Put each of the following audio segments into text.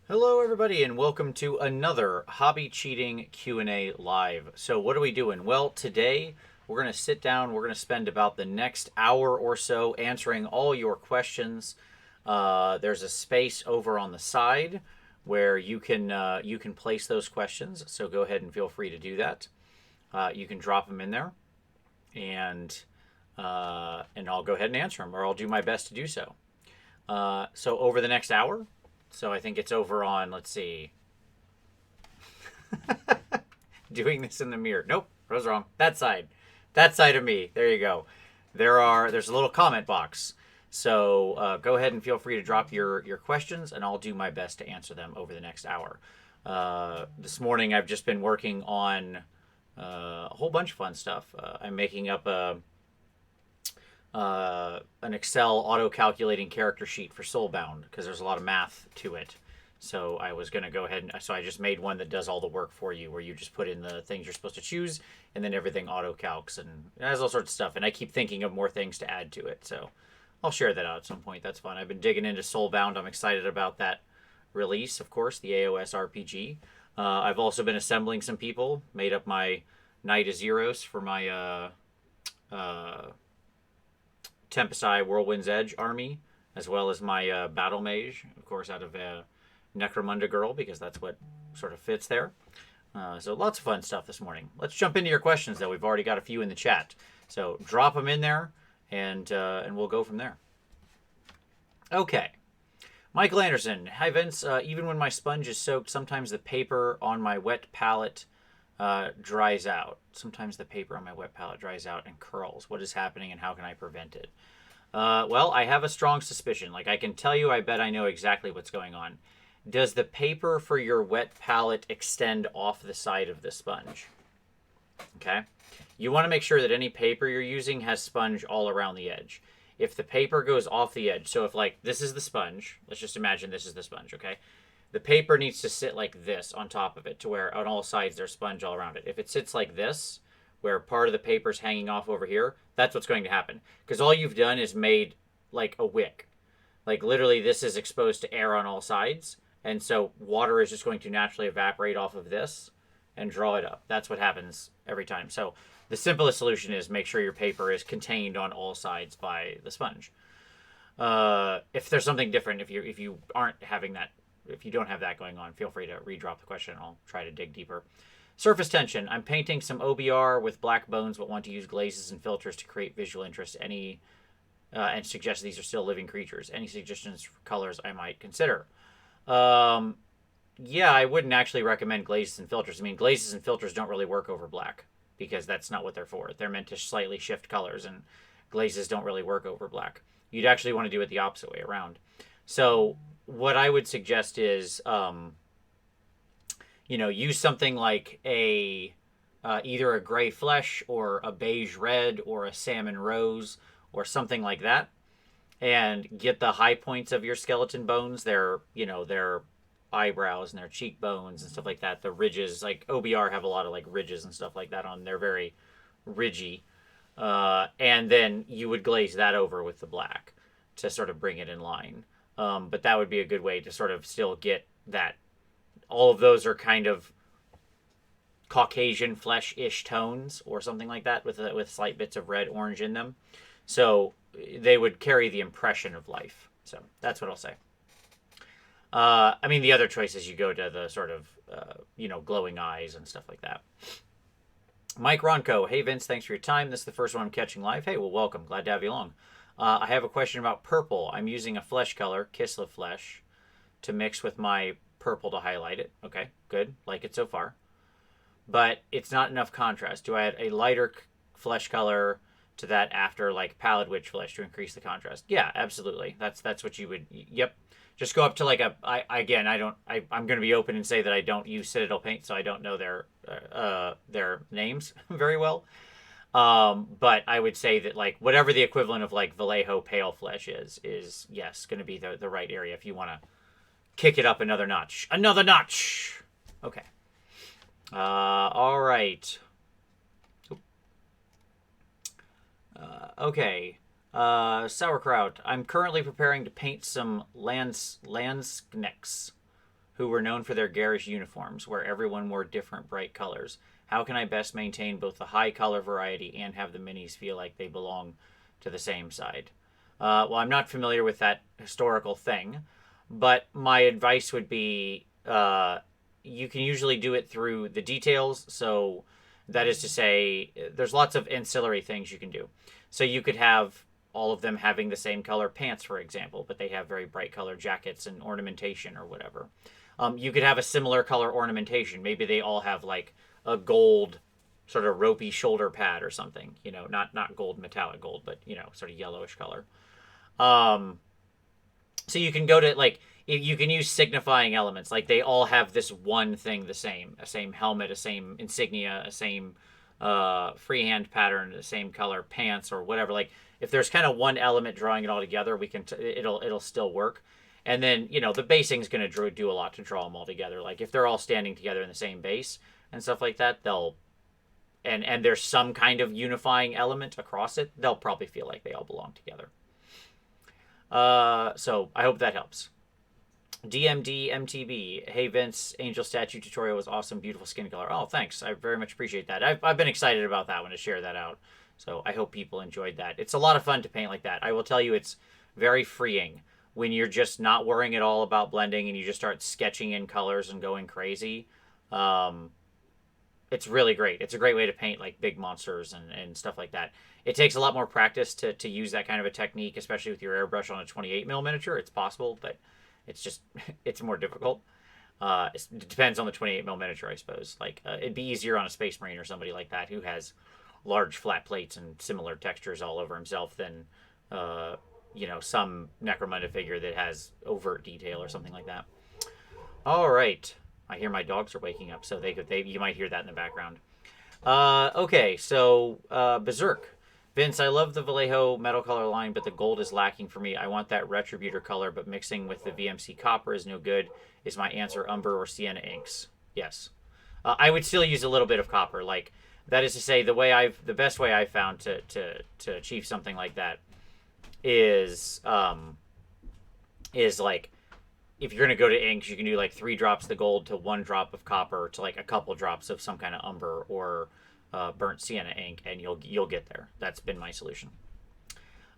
Hello everybody and welcome to another Hobby Cheating Q&A live. So what are we doing? Well, today we're going to sit down, we're going to spend about the next hour or so answering all your questions. There's a space over on the side where you can place those questions, so go ahead and feel free to do that. You can drop them in there and I'll go ahead and answer them, or I'll do my best to do so. So over the next hour, so I think it's over on, let's see. Doing this in the mirror. Nope, I was wrong. That side. That side of me. There you go. There's a little comment box. So go ahead and feel free to drop your questions, and I'll do my best to answer them over the next hour. This morning I've just been working on a whole bunch of fun stuff. I'm making up an Excel auto-calculating character sheet for Soulbound because there's a lot of math to it. So I was going to go ahead and so I just made one that does all the work for you, where you just put in the things you're supposed to choose, and then everything auto-calcs, and it has all sorts of stuff. And I keep thinking of more things to add to it. So I'll share that out at some point. That's fun. I've been digging into Soulbound. I'm excited about that release, of course, the AOS RPG. I've also been assembling some people, made up my Knight of Zeros for my Tempestai Whirlwind's Edge army, as well as my Battle Mage, of course, out of Necromunda Girl, because that's what sort of fits there. So lots of fun stuff this morning. Let's jump into your questions, though. We've already got a few in the chat. So drop them in there, and we'll go from there. Okay. Michael Anderson. Hi, Vince. Even when my sponge is soaked, sometimes the paper on my wet palette dries out. Sometimes the paper on my wet palette dries out and curls. What is happening, and how can I prevent it? Well, I have a strong suspicion. Like, I can tell you, I bet I know exactly what's going on. Does the paper for your wet palette extend off the side of the sponge? Okay. You want to make sure that any paper you're using has sponge all around the edge. If the paper goes off the edge, so if, like, this is the sponge, let's just imagine this is the sponge, okay? The paper needs to sit like this on top of it, to where on all sides there's sponge all around it. If it sits like this, where part of the paper's hanging off over here, that's what's going to happen. Because all you've done is made like a wick. Like, literally, this is exposed to air on all sides, and so water is just going to naturally evaporate off of this and draw it up. That's what happens every time. So the simplest solution is make sure your paper is contained on all sides by the sponge. If there's something different, if you aren't having that, if you don't have that going on, feel free to redrop the question and I'll try to dig deeper. Surface tension. I'm painting some OBR with black bones, but want to use glazes and filters to create visual interest. And suggest these are still living creatures. Any suggestions for colors I might consider? Yeah, I wouldn't actually recommend glazes and filters. I mean, glazes and filters don't really work over black because that's not what they're for. They're meant to slightly shift colors, and glazes don't really work over black. You'd actually want to do it the opposite way around. So what I would suggest is, use something like either a gray flesh or a beige red or a salmon rose or something like that, and get the high points of your skeleton bones, their eyebrows and their cheekbones and stuff like that, the ridges. Like, OBR have a lot of like ridges and stuff like that on. They're very ridgy. And then you would glaze that over with the black to sort of bring it in line. But that would be a good way to sort of still get that. All of those are kind of Caucasian flesh-ish tones or something like that, with slight bits of red, orange in them. So they would carry the impression of life. So that's what I'll say. I mean, the other choice is you go to the sort of, glowing eyes and stuff like that. Mike Ronco. Hey, Vince, thanks for your time. This is the first one I'm catching live. Hey, well, welcome. Glad to have you along. I have a question about purple. I'm using a flesh color, Kislev Flesh, to mix with my purple to highlight it. Okay, good. Like it so far. But it's not enough contrast. Do I add a lighter flesh color to that after, like Pallid Witch Flesh, to increase the contrast? Yeah, absolutely. That's what you would. Yep. Just go up to like I'm going to be open and say that I don't use Citadel paint, so I don't know their names very well. But I would say that, like, whatever the equivalent of like Vallejo Pale Flesh is yes, going to be the right area if you want to kick it up another notch. Another notch. Okay. All right. Okay. Sauerkraut. I'm currently preparing to paint some landscapes. who were known for their garish uniforms, where everyone wore different bright colors. How can I best maintain both the high color variety and have the minis feel like they belong to the same side? Well, I'm not familiar with that historical thing, but my advice would be you can usually do it through the details. So that is to say, there's lots of ancillary things you can do. So you could have all of them having the same color pants, for example, but they have very bright color jackets and ornamentation or whatever. You could have a similar color ornamentation. Maybe they all have like a gold sort of ropey shoulder pad or something, you know, not gold, metallic gold, but, you know, sort of yellowish color. So you can go to, like, you can use signifying elements. Like, they all have this one thing the same. A same helmet, a same insignia, a same freehand pattern, the same color pants or whatever. Like, if there's kind of one element drawing it all together, we can it'll still work. And then, you know, the basing's going to do a lot to draw them all together. Like, if they're all standing together in the same base and stuff like that, they'll... And there's some kind of unifying element across it, they'll probably feel like they all belong together. So I hope that helps. DMD MTB. Hey Vince, Angel Statue tutorial was awesome. Beautiful skin color. Oh, thanks. I very much appreciate that. I've been excited about that one to share that out. So I hope people enjoyed that. It's a lot of fun to paint like that. I will tell you, it's very freeing when you're just not worrying at all about blending and you just start sketching in colors and going crazy. It's really great. It's a great way to paint like big monsters and stuff like that. It takes a lot more practice to use that kind of a technique, especially with your airbrush on a 28mm miniature. It's possible, but it's just, it's more difficult. It depends on the 28mm miniature, I suppose. Like, it'd be easier on a Space Marine or somebody like that who has large flat plates and similar textures all over himself than, you know, some Necromunda figure that has overt detail or something like that. All right. I hear my dogs are waking up, so you might hear that in the background. Okay, so Berserk. Vince, I love the Vallejo metal color line, but the gold is lacking for me. I want that Retributor color, but mixing with the VMC copper is no good. Is my answer umber or sienna inks? Yes. I would still use a little bit of copper. Like, that is to say, the best way I've found to achieve something like that is like, if you're going to go to inks, you can do like 3 drops of the gold to 1 drop of copper to like a couple drops of some kind of umber or burnt sienna ink, and you'll get there. That's been my solution.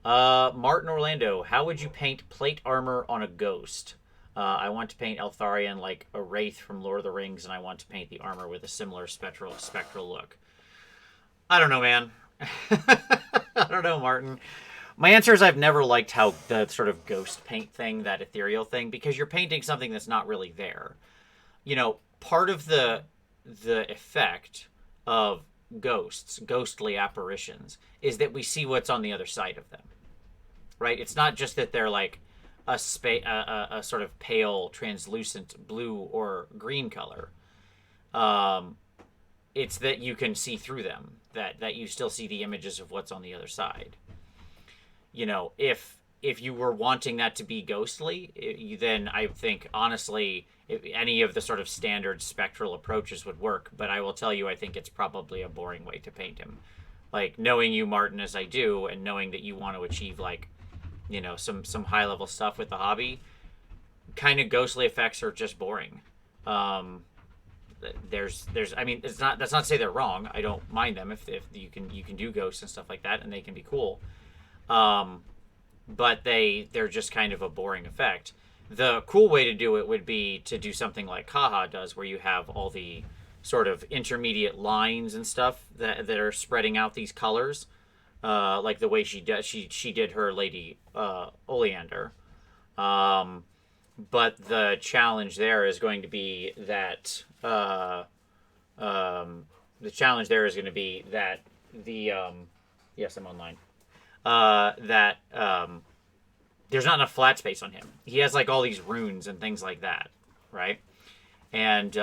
Martin Orlando, how would you paint plate armor on a ghost? I want to paint Eltharion like a wraith from Lord of the Rings, and I want to paint the armor with a similar spectral look. I don't know, man. I don't know, Martin. My answer is I've never liked how the sort of ghost paint thing, that ethereal thing, because you're painting something that's not really there. You know, part of the effect of ghosts, ghostly apparitions, is that we see what's on the other side of them, right? It's not just that they're like a sort of pale, translucent blue or green color. It's that you can see through them, that you still see the images of what's on the other side. You know, if you were wanting that to be ghostly, then I think, honestly, any of the sort of standard spectral approaches would work. But I will tell you, I think it's probably a boring way to paint him. Like, knowing you, Martin, as I do, and knowing that you want to achieve, like, you know, some high-level stuff with the hobby, kind of ghostly effects are just boring. I mean, that's not to say they're wrong. I don't mind them if you can do ghosts and stuff like that, and they can be cool. But they're just kind of a boring effect. The cool way to do it would be to do something like Kaha does, where you have all the sort of intermediate lines and stuff that are spreading out these colors, like the way she did her Lady Oleander. But the challenge there is going to be that yes, I'm online. There's not enough flat space on him. He has like all these runes and things like that, right? And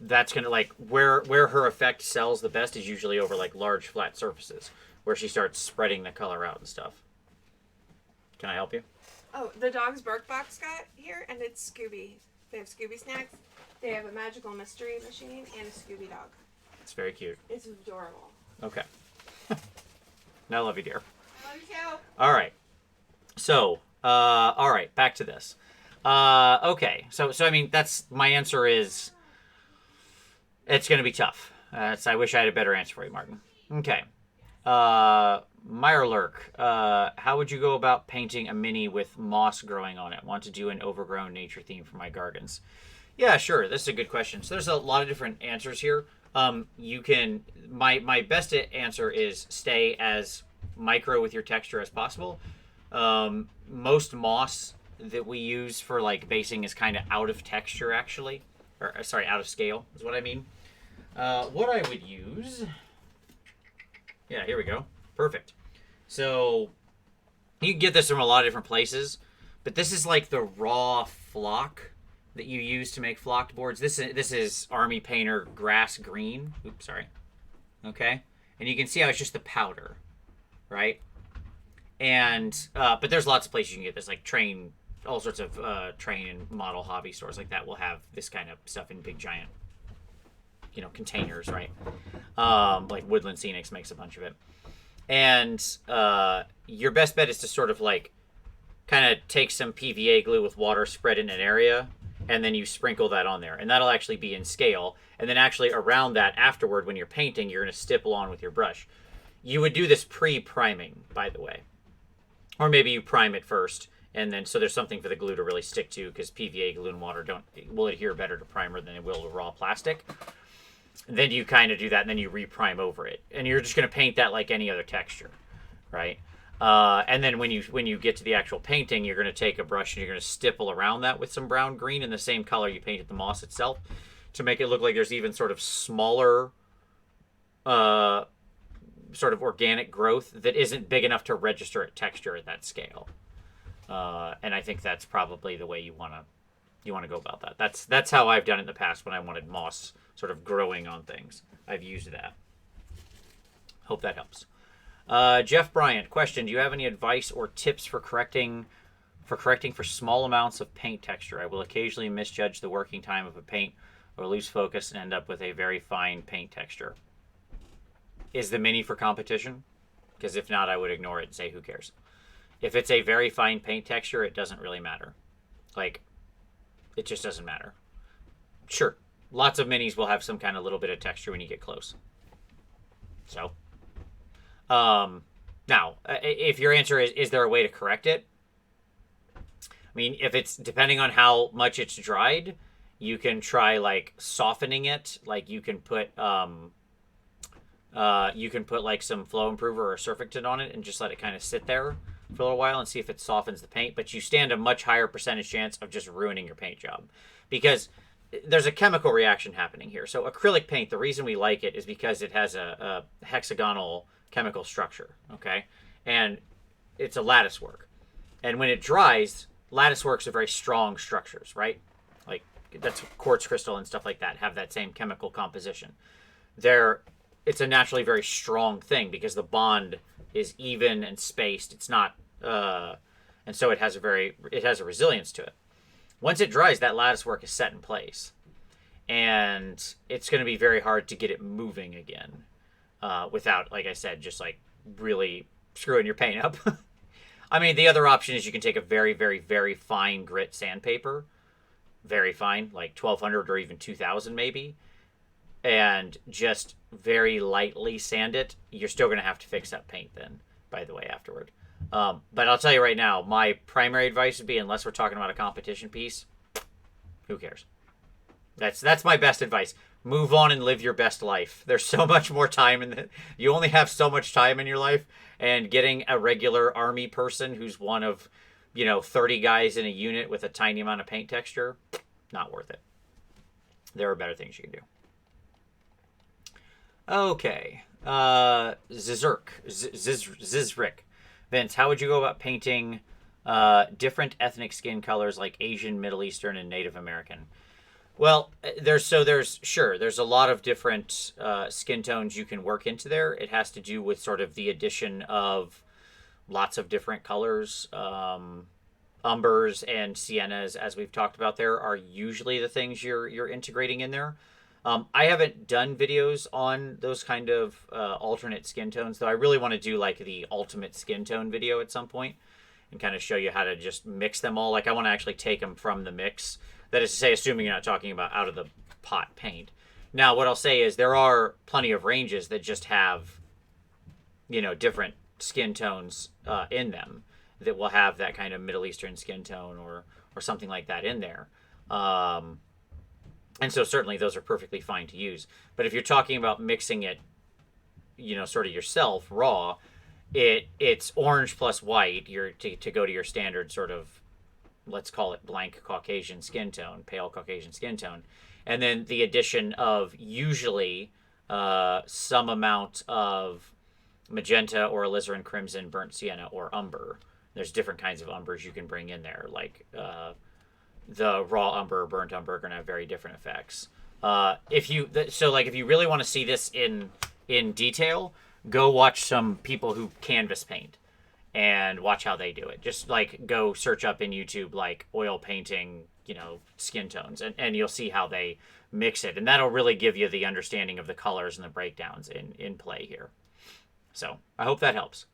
that's gonna, like, where her effect sells the best is usually over like large flat surfaces, where she starts spreading the color out and stuff. Can I help you? Oh, the dog's bark box got here, and it's Scooby. They have Scooby snacks. They have a magical mystery machine and a Scooby dog. It's very cute. It's adorable. Okay. I love you, dear. I love you too. All right. So, all right, back to this. Okay. So I mean, that's my answer is it's going to be tough. I wish I had a better answer for you, Martin. Okay. Meyerlurk, how would you go about painting a mini with moss growing on it? Want to do an overgrown nature theme for my Gargons? Yeah, sure. This is a good question. So there's a lot of different answers here. You can my best answer is stay as micro with your texture as possible. Most moss that we use for like basing is kind of out of texture actually, or sorry, out of scale is what I mean. What I would use. Yeah, here we go. Perfect. So you can get this from a lot of different places, but this is like the raw flock that you use to make flocked boards. This is Army Painter Grass Green. Oops, sorry. Okay, and you can see how it's just the powder, right? And but there's lots of places you can get this, like all sorts of train and model hobby stores like that will have this kind of stuff in big giant, containers, right? Like Woodland Scenics makes a bunch of it. And your best bet is to sort of like kind of take some PVA glue with water, spread in an area, and then you sprinkle that on there. And that'll actually be in scale. And then actually around that afterward, when you're painting, you're going to stipple on with your brush. You would do this pre-priming, by the way. Or maybe you prime it first, and then so there's something for the glue to really stick to, because PVA glue and water will adhere better to primer than it will to raw plastic. Then you kind of do that, and then you reprime over it, and you're just going to paint that like any other texture, right? And then when you get to the actual painting, you're going to take a brush and you're going to stipple around that with some brown green in the same color you painted the moss itself, to make it look like there's even sort of smaller, sort of organic growth that isn't big enough to register at texture at that scale. And I think that's probably the way you want to go about that. That's how I've done it in the past when I wanted moss sort of growing on things. I've used that. Hope that helps. Jeff Bryant, question: do you have any advice or tips for correcting for small amounts of paint texture? I will occasionally misjudge the working time of a paint or lose focus and end up with a very fine paint texture. Is the mini for competition? Because if not, I would ignore it and say, who cares? If it's a very fine paint texture, it doesn't really matter. Like, it just doesn't matter. Sure, lots of minis will have some kind of little bit of texture when you get close. So, now, if your answer is there a way to correct it? I mean, if it's depending on how much it's dried, you can try like softening it. Like you can put like some flow improver or surfactant on it and just let it kind of sit there for a little while and see if it softens the paint. But you stand a much higher percentage chance of just ruining your paint job, because there's a chemical reaction happening here. So acrylic paint, the reason we like it is because it has a hexagonal chemical structure, okay? And it's a lattice work. And when it dries, lattice works are very strong structures, right? Like that's quartz crystal and stuff like that have that same chemical composition. It's a naturally very strong thing because the bond is even and spaced. It's not, and so it has a resilience to it. Once it dries, that lattice work is set in place, and it's going to be very hard to get it moving again, without, like I said, just like really screwing your paint up. I mean, the other option is you can take a very, very, very fine grit sandpaper, very fine, like 1200 or even 2000 maybe, and just very lightly sand it. You're still going to have to fix that paint then, by the way, afterward. But I'll tell you right now, my primary advice would be, unless we're talking about a competition piece, who cares? That's my best advice. Move on and live your best life. There's so much more time you only have so much time in your life, and getting a regular army person who's one of, 30 guys in a unit with a tiny amount of paint texture, not worth it. There are better things you can do. Okay. Zizrick. Vince, how would you go about painting different ethnic skin colors like Asian, Middle Eastern, and Native American? Well, there's a lot of different skin tones you can work into there. It has to do with sort of the addition of lots of different colors. Umbers and siennas, as we've talked about there, are usually the things you're integrating in there. I haven't done videos on those kind of alternate skin tones, though I really want to do like the ultimate skin tone video at some point and kind of show you how to just mix them all. Like I want to actually take them from the mix. That is to say, assuming you're not talking about out of the pot paint. Now, what I'll say is there are plenty of ranges that just have, different skin tones in them that will have that kind of Middle Eastern skin tone or something like that in there. And so certainly those are perfectly fine to use. But if you're talking about mixing it, sort of yourself raw, it's orange plus white. You're to go to your standard sort of, let's call it blank Caucasian skin tone, pale Caucasian skin tone, and then the addition of usually some amount of magenta or alizarin crimson, burnt sienna, or umber. There's different kinds of umbers you can bring in there, like the raw umber, burnt umber are going to have very different effects. If you really want to see this in detail, go watch some people who canvas paint and watch how they do it. Just like go search up in YouTube like oil painting, skin tones, and you'll see how they mix it, and that'll really give you the understanding of the colors and the breakdowns in play here. So I hope that helps.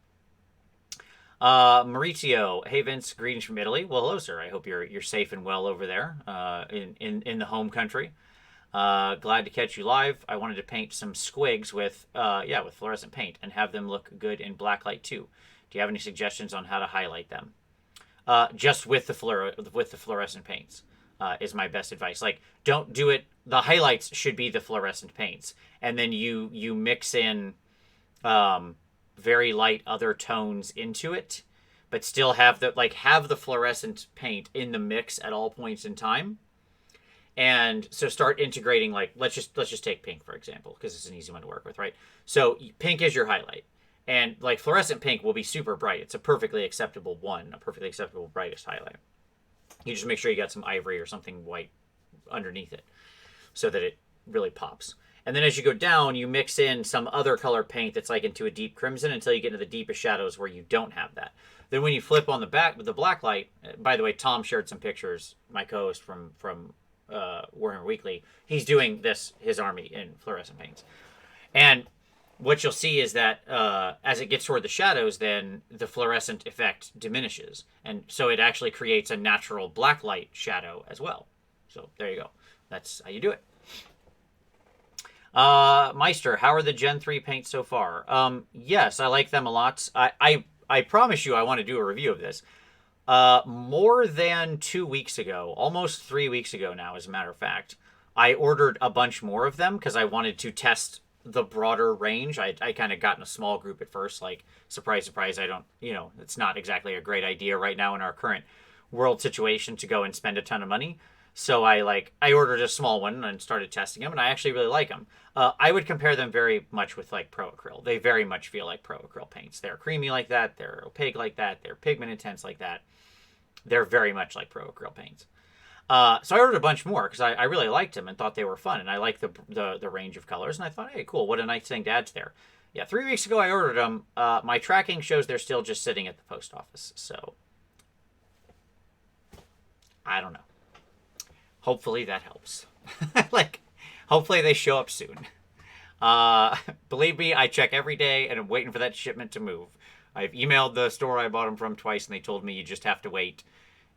Maurizio, hey Vince, greetings from Italy. Well, hello, sir. I hope you're safe and well over there in the home country. Glad to catch you live. I wanted to paint some squigs with fluorescent paint and have them look good in blacklight too. Do you have any suggestions on how to highlight them? Just with the fluorescent paints is my best advice. Like, don't do it. The highlights should be the fluorescent paints, and then you mix in very light other tones into it, but still have the fluorescent paint in the mix at all points in time. And so start integrating, like, let's just take pink, for example, because it's an easy one to work with, right? So pink is your highlight. And, like, fluorescent pink will be super bright. It's a perfectly acceptable brightest highlight. You just make sure you got some ivory or something white underneath it so that it really pops. And then as you go down, you mix in some other color paint that's, like, into a deep crimson until you get into the deepest shadows where you don't have that. Then when you flip on the back with the black light, by the way, Tom shared some pictures, my co-host from Warhammer Weekly. He's doing his army in fluorescent paints. And what you'll see is that as it gets toward the shadows, then the fluorescent effect diminishes. And so it actually creates a natural black light shadow as well. So there you go. That's how you do it. Meister, how are the Gen 3 paints so far? Yes, I like them a lot. I promise you I want to do a review of this. More than 2 weeks ago, almost 3 weeks ago now, as a matter of fact, I ordered a bunch more of them because I wanted to test the broader range. I kind of got in a small group at first, like, surprise, surprise, I don't, it's not exactly a great idea right now in our current world situation to go and spend a ton of money. So I ordered a small one and started testing them, and I actually really like them. I would compare them very much with, like, Pro Acryl. They very much feel like Pro Acryl paints. They're creamy like that. They're opaque like that. They're pigment intense like that. They're very much like Pro Acryl paints. So I ordered a bunch more because I really liked them and thought they were fun, and I liked the range of colors, and I thought, hey, cool, what a nice thing to add to there. Yeah, 3 weeks ago I ordered them. My tracking shows they're still just sitting at the post office, so I don't know. Hopefully that helps. Hopefully they show up soon. Believe me, I check every day, and I'm waiting for that shipment to move. I've emailed the store I bought them from twice, and they told me you just have to wait.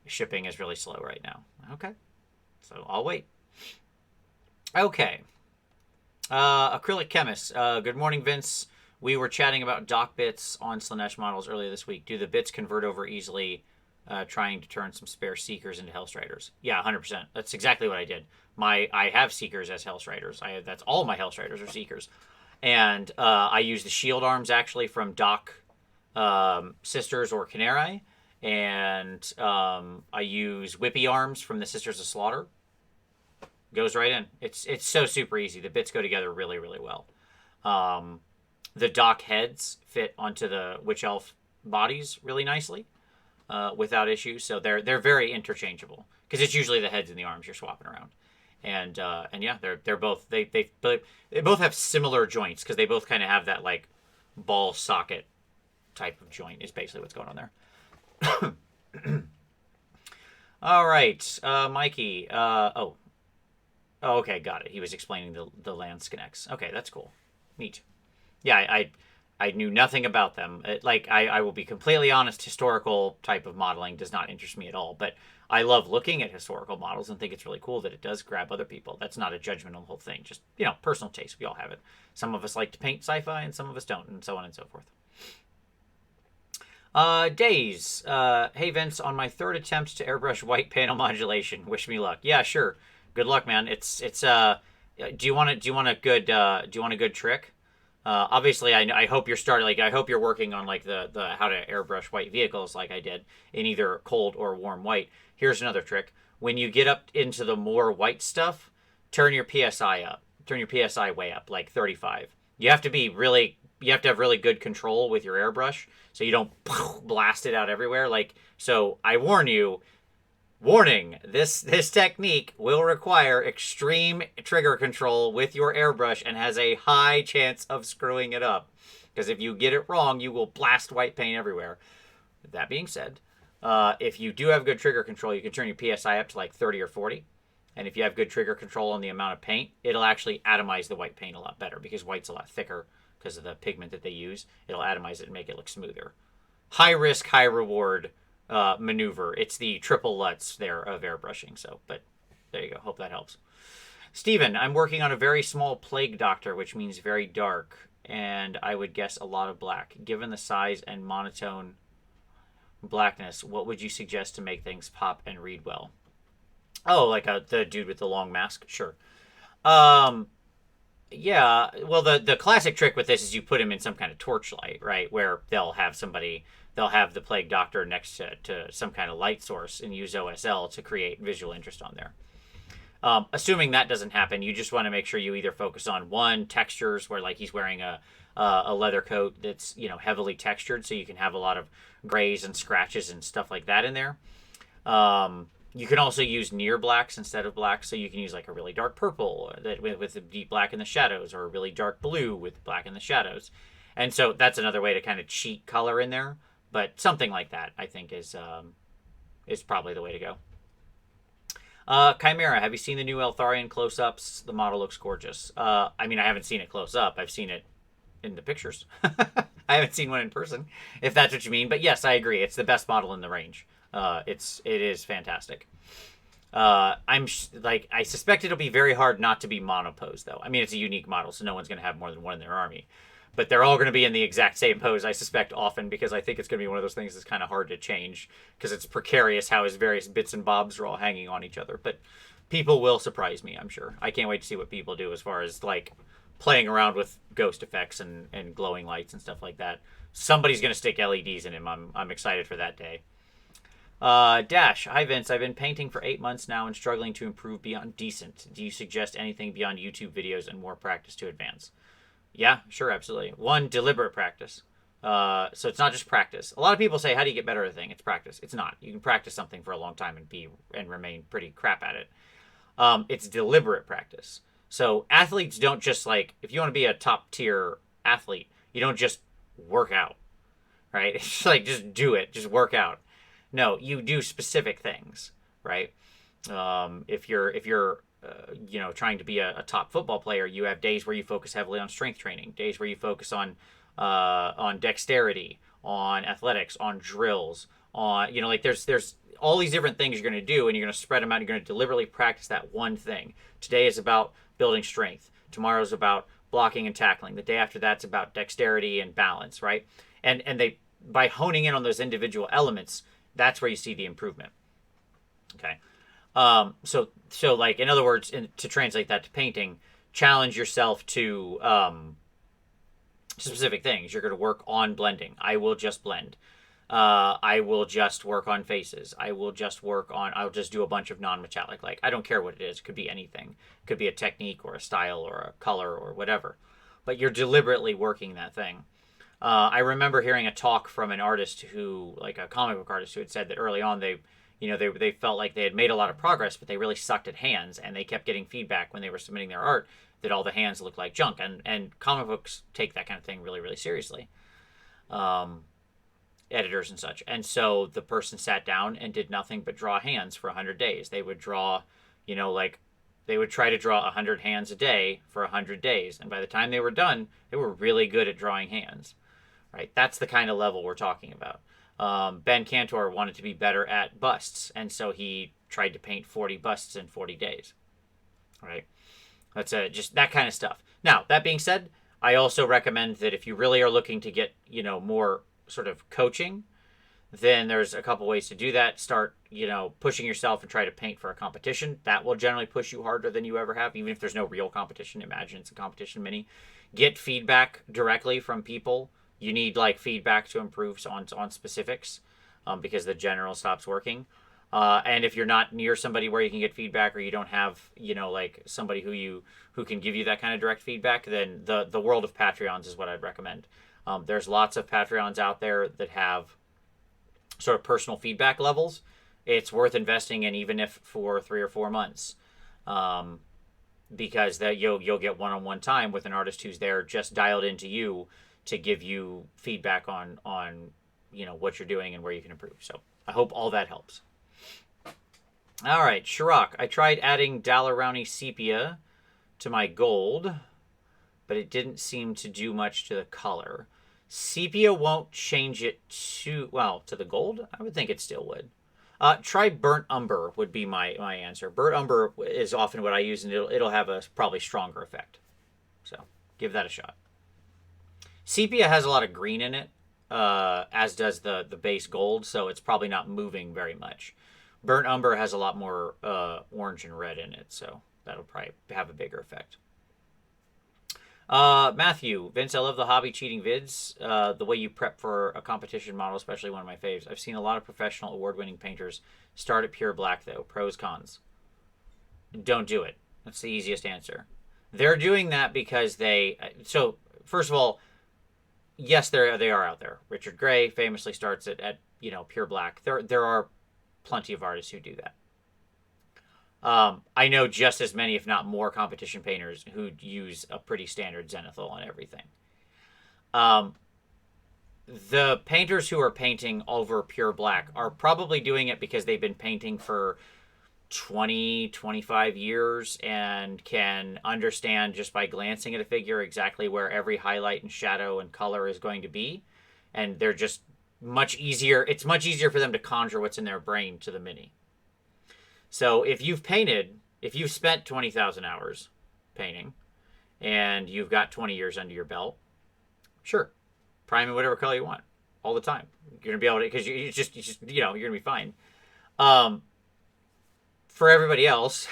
Shipping is really slow right now. Okay. So I'll wait. Okay. Acrylic Chemist. Good morning, Vince. We were chatting about dock bits on Slanesh models earlier this week. Do the bits convert over easily, trying to turn some spare Seekers into Hellstriders? Yeah, 100%. That's exactly what I did. I have Seekers as Hellstriders. That's all my Hellstriders are Seekers. And I use the shield arms, actually, from Dock Sisters or Canary. And I use Whippy arms from the Sisters of Slaughter. Goes right in. It's so super easy. The bits go together really, really well. The Dock heads fit onto the Witch Elf bodies really nicely without issue. So they're very interchangeable because it's usually the heads and the arms you're swapping around. And yeah, they're both they both have similar joints because they both kind of have that, like, ball socket type of joint is basically what's going on there. All right, Mikey. Oh, okay, got it. He was explaining the land connects. Okay, that's cool. Neat. Yeah, I knew nothing about them. I will be completely honest, historical type of modeling does not interest me at all. But I love looking at historical models and think it's really cool that it does grab other people. That's not a judgment on the whole thing. Just, personal taste. We all have it. Some of us like to paint sci-fi and some of us don't, and so on and so forth. Days. Hey, Vince, on my third attempt to airbrush white panel modulation. Wish me luck. Yeah, sure. Good luck, man. Do you want a good trick? Obviously, I hope you're starting. I hope you're working on the how to airbrush white vehicles like I did in either cold or warm white. Here's another trick: when you get up into the more white stuff, turn your psi up. Turn your psi way up, like 35. You have to have really good control with your airbrush, so you don't blast it out everywhere. So I warn you. Warning, this technique will require extreme trigger control with your airbrush and has a high chance of screwing it up. Because if you get it wrong, you will blast white paint everywhere. That being said, if you do have good trigger control, you can turn your PSI up to like 30 or 40. And if you have good trigger control on the amount of paint, it'll actually atomize the white paint a lot better because white's a lot thicker because of the pigment that they use. It'll atomize it and make it look smoother. High risk, high reward maneuver. It's the triple Lutz there of airbrushing. But there you go. Hope that helps. Steven, I'm working on a very small plague doctor, which means very dark, and I would guess a lot of black. Given the size and monotone blackness, what would you suggest to make things pop and read well? Oh, like the dude with the long mask? Sure. Yeah, well, the classic trick with this is you put him in some kind of torchlight, right? Where they'll have the plague doctor next to some kind of light source and use OSL to create visual interest on there. Assuming that doesn't happen, you just want to make sure you either focus on one, textures, where like he's wearing a leather coat that's heavily textured, so you can have a lot of grays and scratches and stuff like that in there. You can also use near blacks instead of blacks, so you can use like a really dark purple with a deep black in the shadows, or a really dark blue with black in the shadows. And so that's another way to kind of cheat color in there. But something like that, I think, is probably the way to go. Chimera, have you seen the new Eltharion close-ups? The model looks gorgeous. I haven't seen it close up. I've seen it in the pictures. I haven't seen one in person, if that's what you mean. But yes, I agree. It's the best model in the range. It is fantastic. I suspect it'll be very hard not to be monopose, though. I mean, it's a unique model, so no one's going to have more than one in their army. But they're all going to be in the exact same pose, I suspect, often, because I think it's going to be one of those things that's kind of hard to change, because it's precarious how his various bits and bobs are all hanging on each other. But people will surprise me, I'm sure. I can't wait to see what people do as far as, playing around with ghost effects and glowing lights and stuff like that. Somebody's going to stick LEDs in him. I'm excited for that day. Dash, hi Vince, I've been painting for 8 months now and struggling to improve beyond decent. Do you suggest anything beyond YouTube videos and more practice to advance? Yeah, sure, absolutely. One, deliberate practice. So it's not just practice. A lot of people say, how do you get better at a thing? It's practice. It's not. You can practice something for a long time and remain pretty crap at it. It's deliberate practice. So athletes don't just if you want to be a top tier athlete, you don't just work out, right? It's just do it. Just work out. No, you do specific things, right? If you're trying to be a top football player, you have days where you focus heavily on strength training, days where you focus on dexterity, on athletics, on drills, on there's all these different things you're going to do, and you're going to spread them out. You're going to deliberately practice that one thing. Today is about building strength. Tomorrow's about blocking and tackling. The day after that's about dexterity and balance, right? And they by honing in on those individual elements, that's where you see the improvement. Okay. So in other words, to translate that to painting, challenge yourself to specific things. You're going to work on blending. I will just blend. I will just work on faces. I'll just do a bunch of non-metallic. I don't care what it is. It could be anything. It could be a technique or a style or a color or whatever. But you're deliberately working that thing. I remember hearing a talk from an artist who, a comic book artist, who had said that early on they felt like they had made a lot of progress, but they really sucked at hands, and they kept getting feedback when they were submitting their art that all the hands looked like junk. And comic books take that kind of thing really, really seriously. Editors and such. And so the person sat down and did nothing but draw hands for 100 days. They would draw, they would try to draw 100 hands a day for 100 days. And by the time they were done, they were really good at drawing hands. right? That's the kind of level we're talking about. Ben Cantor wanted to be better at busts, and so he tried to paint 40 busts in 40 days, right? That's just that kind of stuff. Now, that being said, I also recommend that if you really are looking to get, more sort of coaching, then there's a couple ways to do that. Start, pushing yourself and try to paint for a competition. That will generally push you harder than you ever have, even if there's no real competition. Imagine it's a competition mini. Get feedback directly from people. You need feedback to improve on specifics, because the general stops working. And if you're not near somebody where you can get feedback, or you don't have, somebody who can give you that kind of direct feedback, then the world of Patreons is what I'd recommend. There's lots of Patreons out there that have sort of personal feedback levels. It's worth investing in, even if for 3 or 4 months, because that you'll get one-on-one time with an artist who's there just dialed into you to give you feedback on what you're doing and where you can improve. So I hope all that helps. All right, Shirok. I tried adding Dalarowny Sepia to my gold, but it didn't seem to do much to the color. Sepia won't change it to the gold? I would think it still would. Try Burnt Umber would be my answer. Burnt Umber is often what I use, and it'll have a probably stronger effect. So give that a shot. Sepia has a lot of green in it, as does the base gold, so it's probably not moving very much. Burnt Umber has a lot more orange and red in it, so that'll probably have a bigger effect. Matthew, Vince, I love the hobby cheating vids. The way you prep for a competition model, especially one of my faves. I've seen a lot of professional award-winning painters start at pure black, though. Pros, cons. Don't do it. That's the easiest answer. They're doing that because so first of all, yes, they are out there. Richard Gray famously starts at pure black. There are plenty of artists who do that. I know just as many, if not more, competition painters who use a pretty standard zenithal on everything. The painters who are painting over pure black are probably doing it because they've been painting for 20, 25 years and can understand just by glancing at a figure exactly where every highlight and shadow and color is going to be. And they're just much easier. It's much easier for them to conjure what's in their brain to the mini. So if you've spent 20,000 hours painting and you've got 20 years under your belt, sure, prime in whatever color you want all the time. You're going to be able to, because you're going to be fine. For everybody else,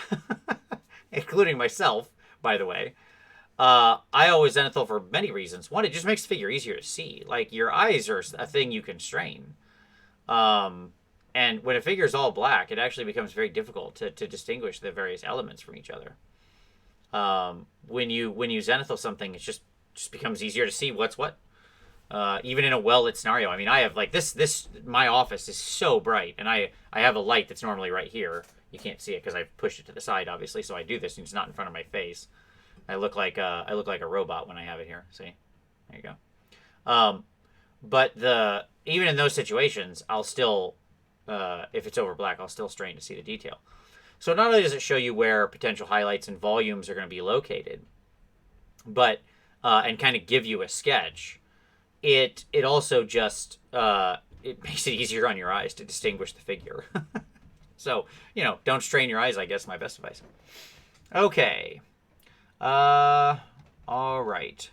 including myself, by the way, I always zenithal for many reasons. One, it just makes the figure easier to see. Your eyes are a thing you can strain. And when a figure is all black, it actually becomes very difficult to distinguish the various elements from each other. When you zenithal something, it just becomes easier to see what's what. Even in a well-lit scenario. I mean, I have my office is so bright, and I have a light that's normally right here. You can't see it because I've pushed it to the side, obviously, so I do this, and it's not in front of my face. I look like a robot when I have it here. See? There you go. But even in those situations, I'll still, if it's over black, I'll still strain to see the detail. So not only does it show you where potential highlights and volumes are going to be located, but and kind of give you a sketch, it also just it makes it easier on your eyes to distinguish the figure. So, don't strain your eyes, I guess, my best advice. Okay. All right.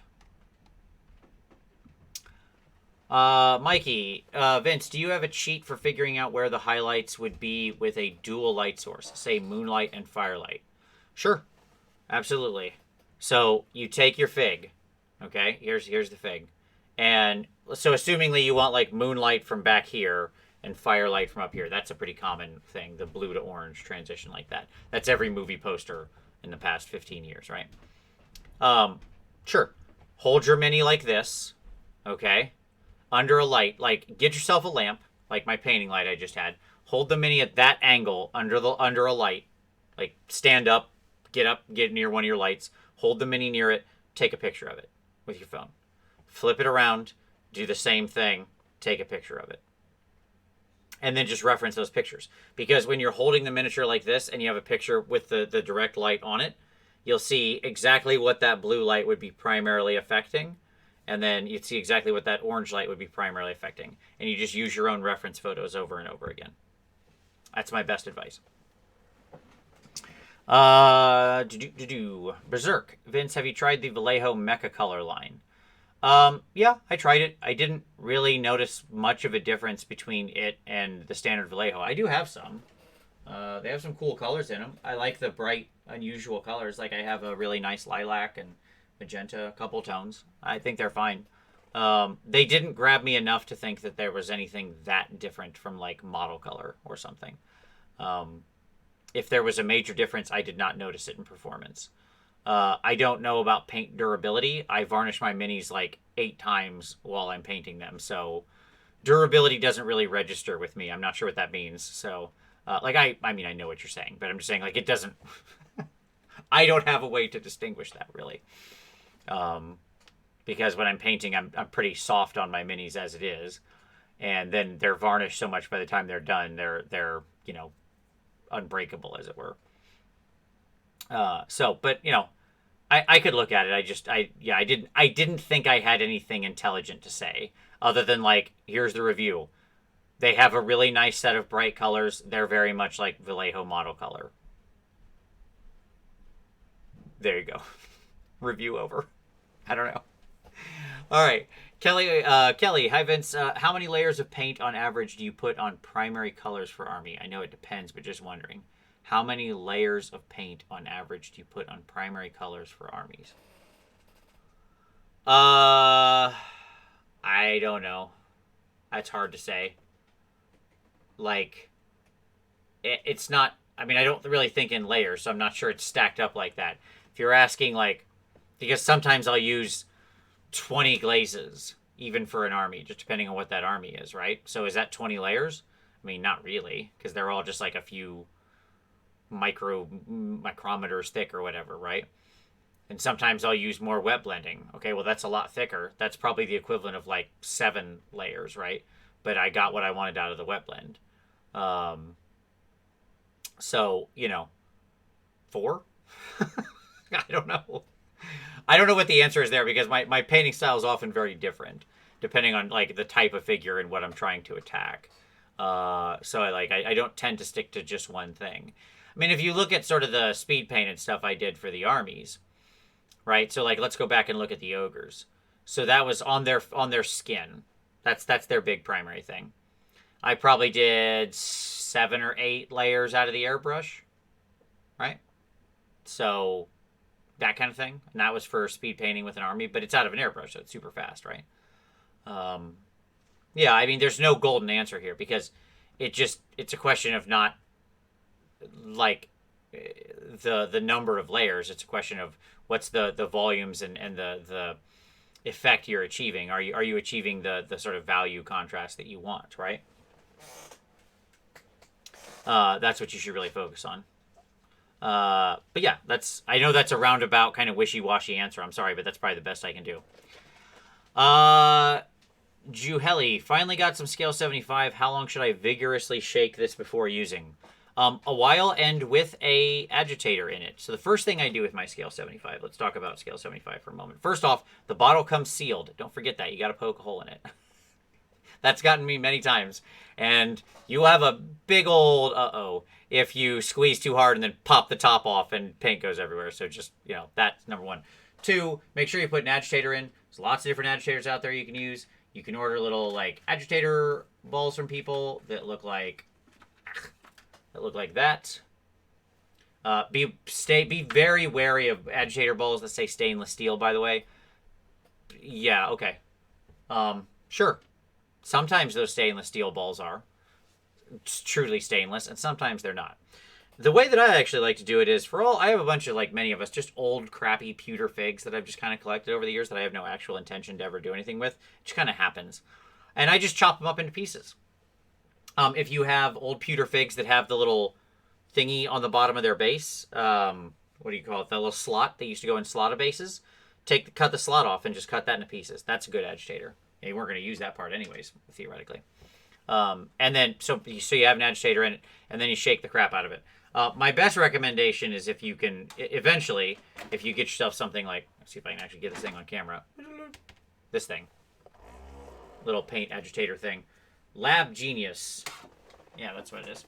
Mikey, Vince, do you have a cheat for figuring out where the highlights would be with a dual light source, say Moonlight and Firelight? Sure. Absolutely. So, you take your fig. Okay? Here's the fig. And so, assumingly you want, Moonlight from back here and Firelight from up here. That's a pretty common thing, the blue to orange transition like that. That's every movie poster in the past 15 years, right? Sure. Hold your mini like this, okay? Under a light, get yourself a lamp, like my painting light I just had. Hold the mini at that angle under a light. Stand up, get near one of your lights. Hold the mini near it, take a picture of it with your phone. Flip it around, do the same thing, take a picture of it. And then just reference those pictures. Because when you're holding the miniature like this and you have a picture with the direct light on it, you'll see exactly what that blue light would be primarily affecting. and then you'd see exactly what that orange light would be primarily affecting. And you just use your own reference photos over and over again. That's my best advice. Berserk. Vince, have you tried the Vallejo Mecca color line? Yeah, I tried it. I didn't really notice much of a difference between it and the standard Vallejo. I do have some. They have some cool colors in them. I like the bright, unusual colors. Like I have a really nice lilac and magenta, a couple tones. I think they're fine. They didn't grab me enough to think that there was anything that different from like model color or something. If there was a major difference, I did not notice it in performance. I don't know about paint durability. I varnish my minis like 8 times while I'm painting them, so durability doesn't really register with me. I'm not sure what that means. So, I mean, I know what you're saying, but I'm just saying like it doesn't. I don't have a way to distinguish that really. Because when I'm painting, I'm pretty soft on my minis as it is, and then they're varnished so much by the time they're done, they're unbreakable as it were. But I could look at it. I didn't think I had anything intelligent to say other than like, here's the review. They have a really nice set of bright colors. They're very much like Vallejo model color. There you go. Review over. I don't know. All right. Kelly, hi Vince. How many layers of paint on average do you put on primary colors for Army? I know it depends, but just wondering. How many layers of paint on average do you put on primary colors for Armies? I don't know. That's hard to say. Like, it's not... I mean, I don't really think in layers, so I'm not sure it's stacked up like that. If you're asking, like... Because sometimes I'll use 20 glazes, even for an army, just depending on what that army is, right? So is that 20 layers? I mean, not really, because they're all just like a few micrometers thick or whatever, right? And sometimes I'll use more wet blending. Okay, well, that's a lot thicker. That's probably the equivalent of like 7 layers, right? But I got what I wanted out of the wet blend. So, 4? I don't know. I don't know what the answer is there because my painting style is often very different depending on like the type of figure and what I'm trying to attack. So I don't tend to stick to just one thing. I mean, if you look at sort of the speed painted stuff I did for the armies, right? So like let's go back and look at the ogres. So that was on their skin. That's their big primary thing. I probably did 7 or 8 layers out of the airbrush, right? So that kind of thing. And that was for speed painting with an army, but it's out of an airbrush, so it's super fast, right? Yeah, I mean, there's no golden answer here because it's a question of not like the number of layers. It's a question of what's the volumes and the effect you're achieving. Are you achieving the sort of value contrast that you want, right? That's what you should really focus on. But yeah, I know that's a roundabout kind of wishy-washy answer. I'm sorry, but that's probably the best I can do. Juheli, finally got some scale 75. How long should I vigorously shake this before using? A while and with a agitator in it. So the first thing I do with my scale 75, let's talk about scale 75 for a moment. First off, the bottle comes sealed. Don't forget that. You got to poke a hole in it. That's gotten me many times. And you have a big old uh-oh if you squeeze too hard and then pop the top off and paint goes everywhere. So just, that's number 1. 2, make sure you put an agitator in. There's lots of different agitators out there you can use. You can order little, like, agitator balls from people that look like that. Be very wary of agitator balls that say stainless steel, by the way. Yeah, okay. Sure. Sometimes those stainless steel balls are truly stainless, and sometimes they're not. The way that I actually like to do it is, I have a bunch of, like many of us, just old, crappy pewter figs that I've just kind of collected over the years that I have no actual intention to ever do anything with. It just kind of happens. And I just chop them up into pieces. If you have old pewter figs that have the little thingy on the bottom of their base, what do you call it? The little slot. They used to go in slot of bases. Cut the slot off and just cut that into pieces. That's a good agitator. You weren't going to use that part anyways, theoretically. And then, so you have an agitator in it, and then you shake the crap out of it. My best recommendation is if you can, eventually, if you get yourself something like, let's see if I can actually get this thing on camera. this thing. Little paint agitator thing. Lab Genius. Yeah, that's what it is.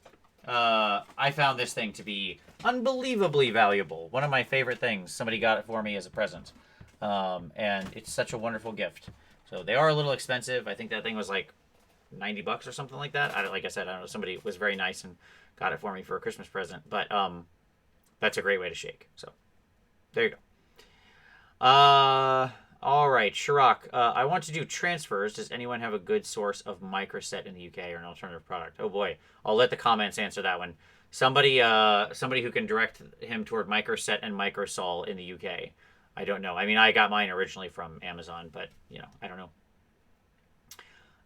I found this thing to be unbelievably valuable. One of my favorite things. Somebody got it for me as a present. And it's such a wonderful gift. So they are a little expensive. I think that thing was like $90 or something like that. Like I said, I don't know. Somebody was very nice and got it for me for a Christmas present. But that's a great way to shake. So there you go. All right, Shirok. I want to do transfers. Does anyone have a good source of microset in the UK or an alternative product? Oh boy, I'll let the comments answer that one. Somebody who can direct him toward microset and microsol in the UK. I don't know. I mean, I got mine originally from Amazon, but I don't know.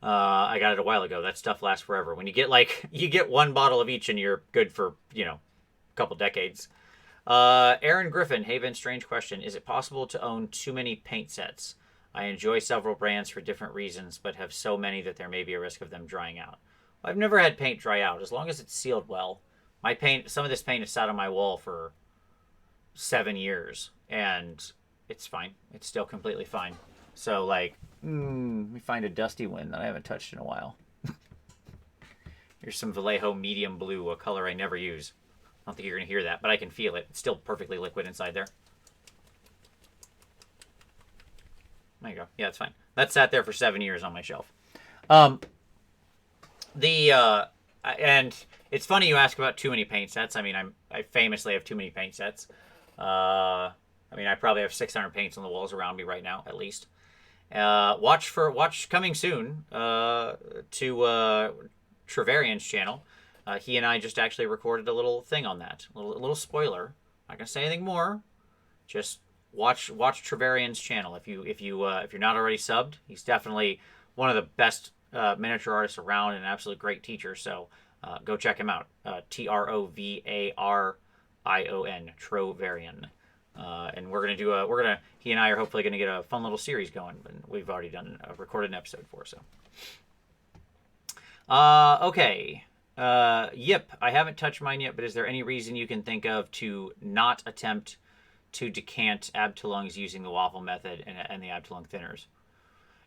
I got it a while ago. That stuff lasts forever. When you get one bottle of each, and you're good for a couple decades. Aaron Griffin, hey Vince, strange question. Is it possible to own too many paint sets? I enjoy several brands for different reasons, but have so many that there may be a risk of them drying out. Well, I've never had paint dry out, as long as it's sealed well. Some of this paint has sat on my wall for 7 years, and it's fine. It's still completely fine. So, let me find a dusty one that I haven't touched in a while. Here's some Vallejo medium blue, a color I never use. I don't think you're going to hear that, but I can feel it. It's still perfectly liquid inside there. There you go. Yeah, it's fine. That sat there for 7 years on my shelf. And it's funny you ask about too many paint sets. I mean, I famously have too many paint sets. I probably have 600 paints on the walls around me right now, at least. Watch coming soon to Trevarian's channel. He and I just actually recorded a little thing on that. A little spoiler. Not gonna say anything more. Just watch Trevarian's channel if you're not already subbed. He's definitely one of the best miniature artists around and an absolute great teacher. So go check him out. Trovarion, Trovarian. And he and I are hopefully gonna get a fun little series going. And we've already recorded an episode for. So. Okay. Yep, I haven't touched mine yet, but is there any reason you can think of to not attempt to decant Abtalungs using the waffle method and the Abtalung thinners?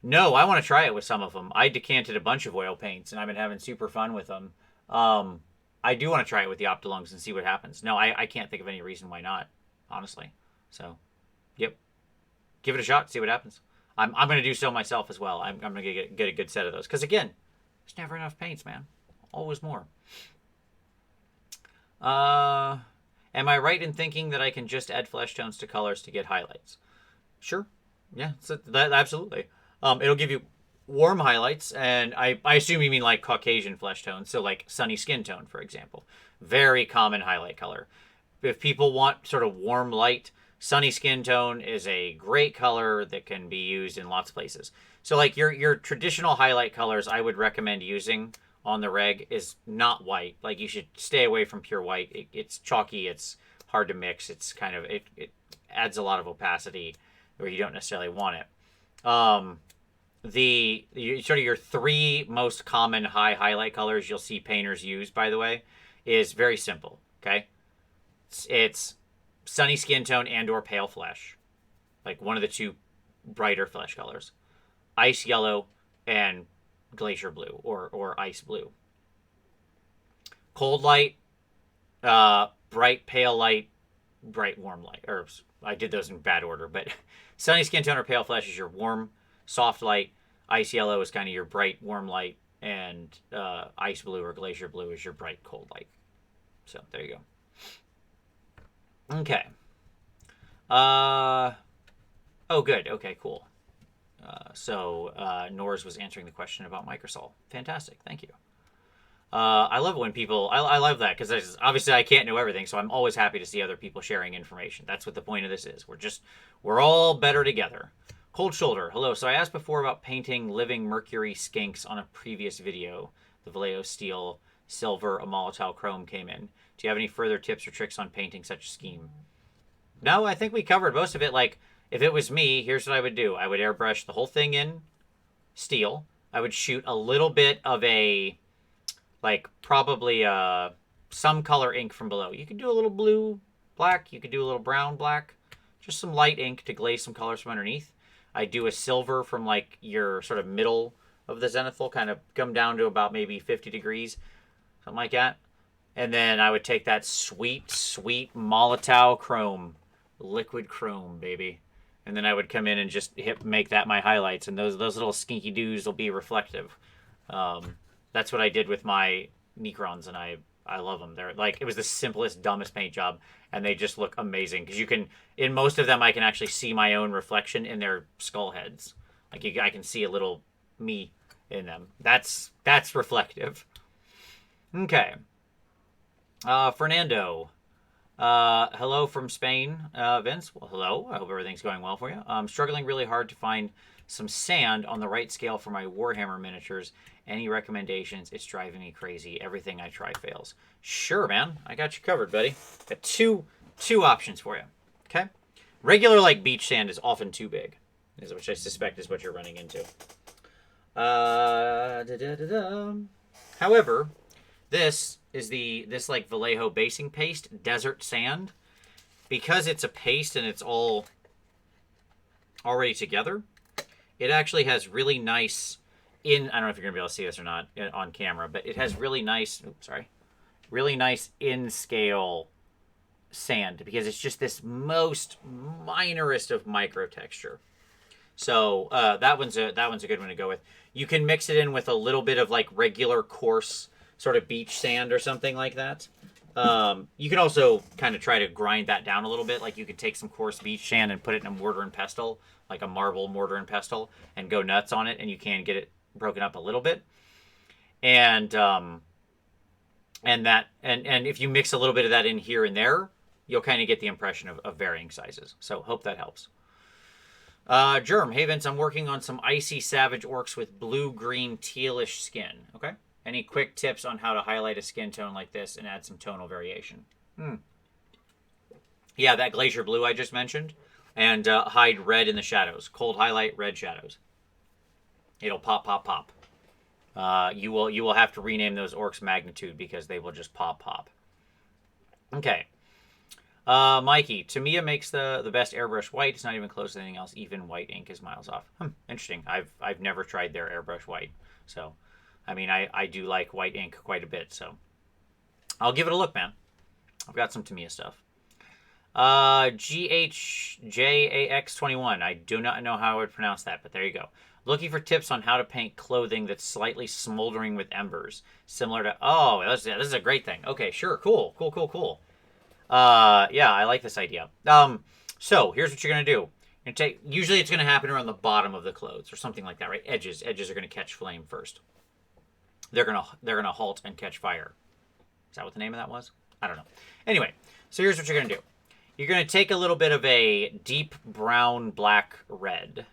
No, I want to try it with some of them. I decanted a bunch of oil paints, and I've been having super fun with them. I do want to try it with the Abtalungs and see what happens. No, I can't think of any reason why not, honestly. So, yep. Give it a shot, see what happens. I'm going to do so myself as well. I'm going to get a good set of those. Because, again, there's never enough paints, man. Always more. Am I right in thinking that I can just add flesh tones to colors to get highlights? Sure. Yeah, absolutely. It'll give you warm highlights, and I assume you mean like Caucasian flesh tones, so like sunny skin tone, for example. Very common highlight color. If people want sort of warm light, sunny skin tone is a great color that can be used in lots of places. So like your traditional highlight colors I would recommend using on the reg is not white. Like, you should stay away from pure white. It's chalky. It's hard to mix. It's kind of, it adds a lot of opacity where you don't necessarily want it. Sort of your three most common high highlight colors you'll see painters use, by the way, is very simple. Okay. It's sunny skin tone and or pale flesh. Like one of the two brighter flesh colors. Ice yellow and glacier blue or ice blue. Cold light, bright pale light, bright warm light. Or I did those in bad order, but sunny skin tone or pale flesh is your warm soft light. Ice yellow is kind of your bright warm light, and ice blue or glacier blue is your bright cold light. So there you go. Okay. Oh, good. Okay, cool. So Nors was answering the question about Microsol. Fantastic. Thank you. I love it when people... I love that, because obviously I can't know everything, so I'm always happy to see other people sharing information. That's what the point of this is. We're all better together. Cold Shoulder. Hello. So I asked before about painting living mercury skinks on a previous video. The Vallejo steel, silver, Amolitol chrome came in. Do you have any further tips or tricks on painting such a scheme? No, I think we covered most of it. Like, if it was me, here's what I would do. I would airbrush the whole thing in steel. I would shoot a little bit of a, like, probably some color ink from below. You could do a little blue, black. You could do a little brown, black. Just some light ink to glaze some colors from underneath. I do a silver from like your sort of middle of the zenithal, kind of come down to about maybe 50 degrees, something like that. And then I would take that sweet, sweet Molotov chrome, liquid chrome, baby. And then I would come in and just make that my highlights, and those little skinky doos will be reflective. That's what I did with my Necrons, and I love them. They're like, it was the simplest, dumbest paint job, and they just look amazing because you can, in most of them, I can actually see my own reflection in their skull heads. Like I can see a little me in them. That's reflective. Okay. Fernando. Hello from Spain, Vince. Well, hello. I hope everything's going well for you. I'm struggling really hard to find some sand on the right scale for my Warhammer miniatures. Any recommendations? It's driving me crazy. Everything I try fails. Sure, man. I got you covered, buddy. Got two options for you. Okay? Regular, like, beach sand is often too big, which I suspect is what you're running into. However, this is this like Vallejo basing paste, desert sand. Because it's a paste and it's all already together, it actually has really nice I don't know if you're going to be able to see this or not on camera, but it has really nice, really nice in-scale sand because it's just this most minorest of micro texture. So that one's a good one to go with. You can mix it in with a little bit of like regular coarse sort of beach sand or something like that. You can also kind of try to grind that down a little bit. Like you could take some coarse beach sand and put it in a mortar and pestle, like a marble mortar and pestle, and go nuts on it, and you can get it broken up a little bit. And if you mix a little bit of that in here and there, you'll kind of get the impression of varying sizes. So hope that helps. Germ, hey Vince, I'm working on some icy savage orcs with blue-green tealish skin. Okay. Any quick tips on how to highlight a skin tone like this and add some tonal variation? Yeah, that glacier blue I just mentioned. And hide red in the shadows. Cold highlight, red shadows. It'll pop, pop, pop. You will have to rename those orcs magnitude because they will just pop, pop. Okay. Mikey, Tamiya makes the best airbrush white. It's not even close to anything else. Even white ink is miles off. Interesting. I've never tried their airbrush white. So, I mean, I do like white ink quite a bit. So, I'll give it a look, man. I've got some Tamiya stuff. GHJAX21. I do not know how I would pronounce that, but there you go. Looking for tips on how to paint clothing that's slightly smoldering with embers. Similar to... Oh, this is a great thing. Okay, sure. Cool. Yeah, I like this idea. So, here's what you're going to do. You're gonna usually it's going to happen around the bottom of the clothes or something like that, right? Edges are going to catch flame first. They're going to halt and catch fire. Is that what the name of that was? I don't know. Anyway, so here's what you're going to do. You're going to take a little bit of a deep brown, black, red.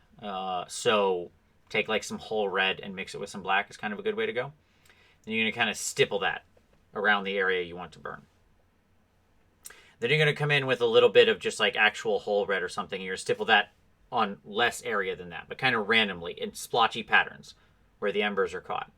So take like some whole red and mix it with some black is kind of a good way to go. And you're going to kind of stipple that around the area you want to burn. Then you're going to come in with a little bit of just like actual whole red or something. And you're going to stipple that on less area than that, but kind of randomly in splotchy patterns where the embers are caught.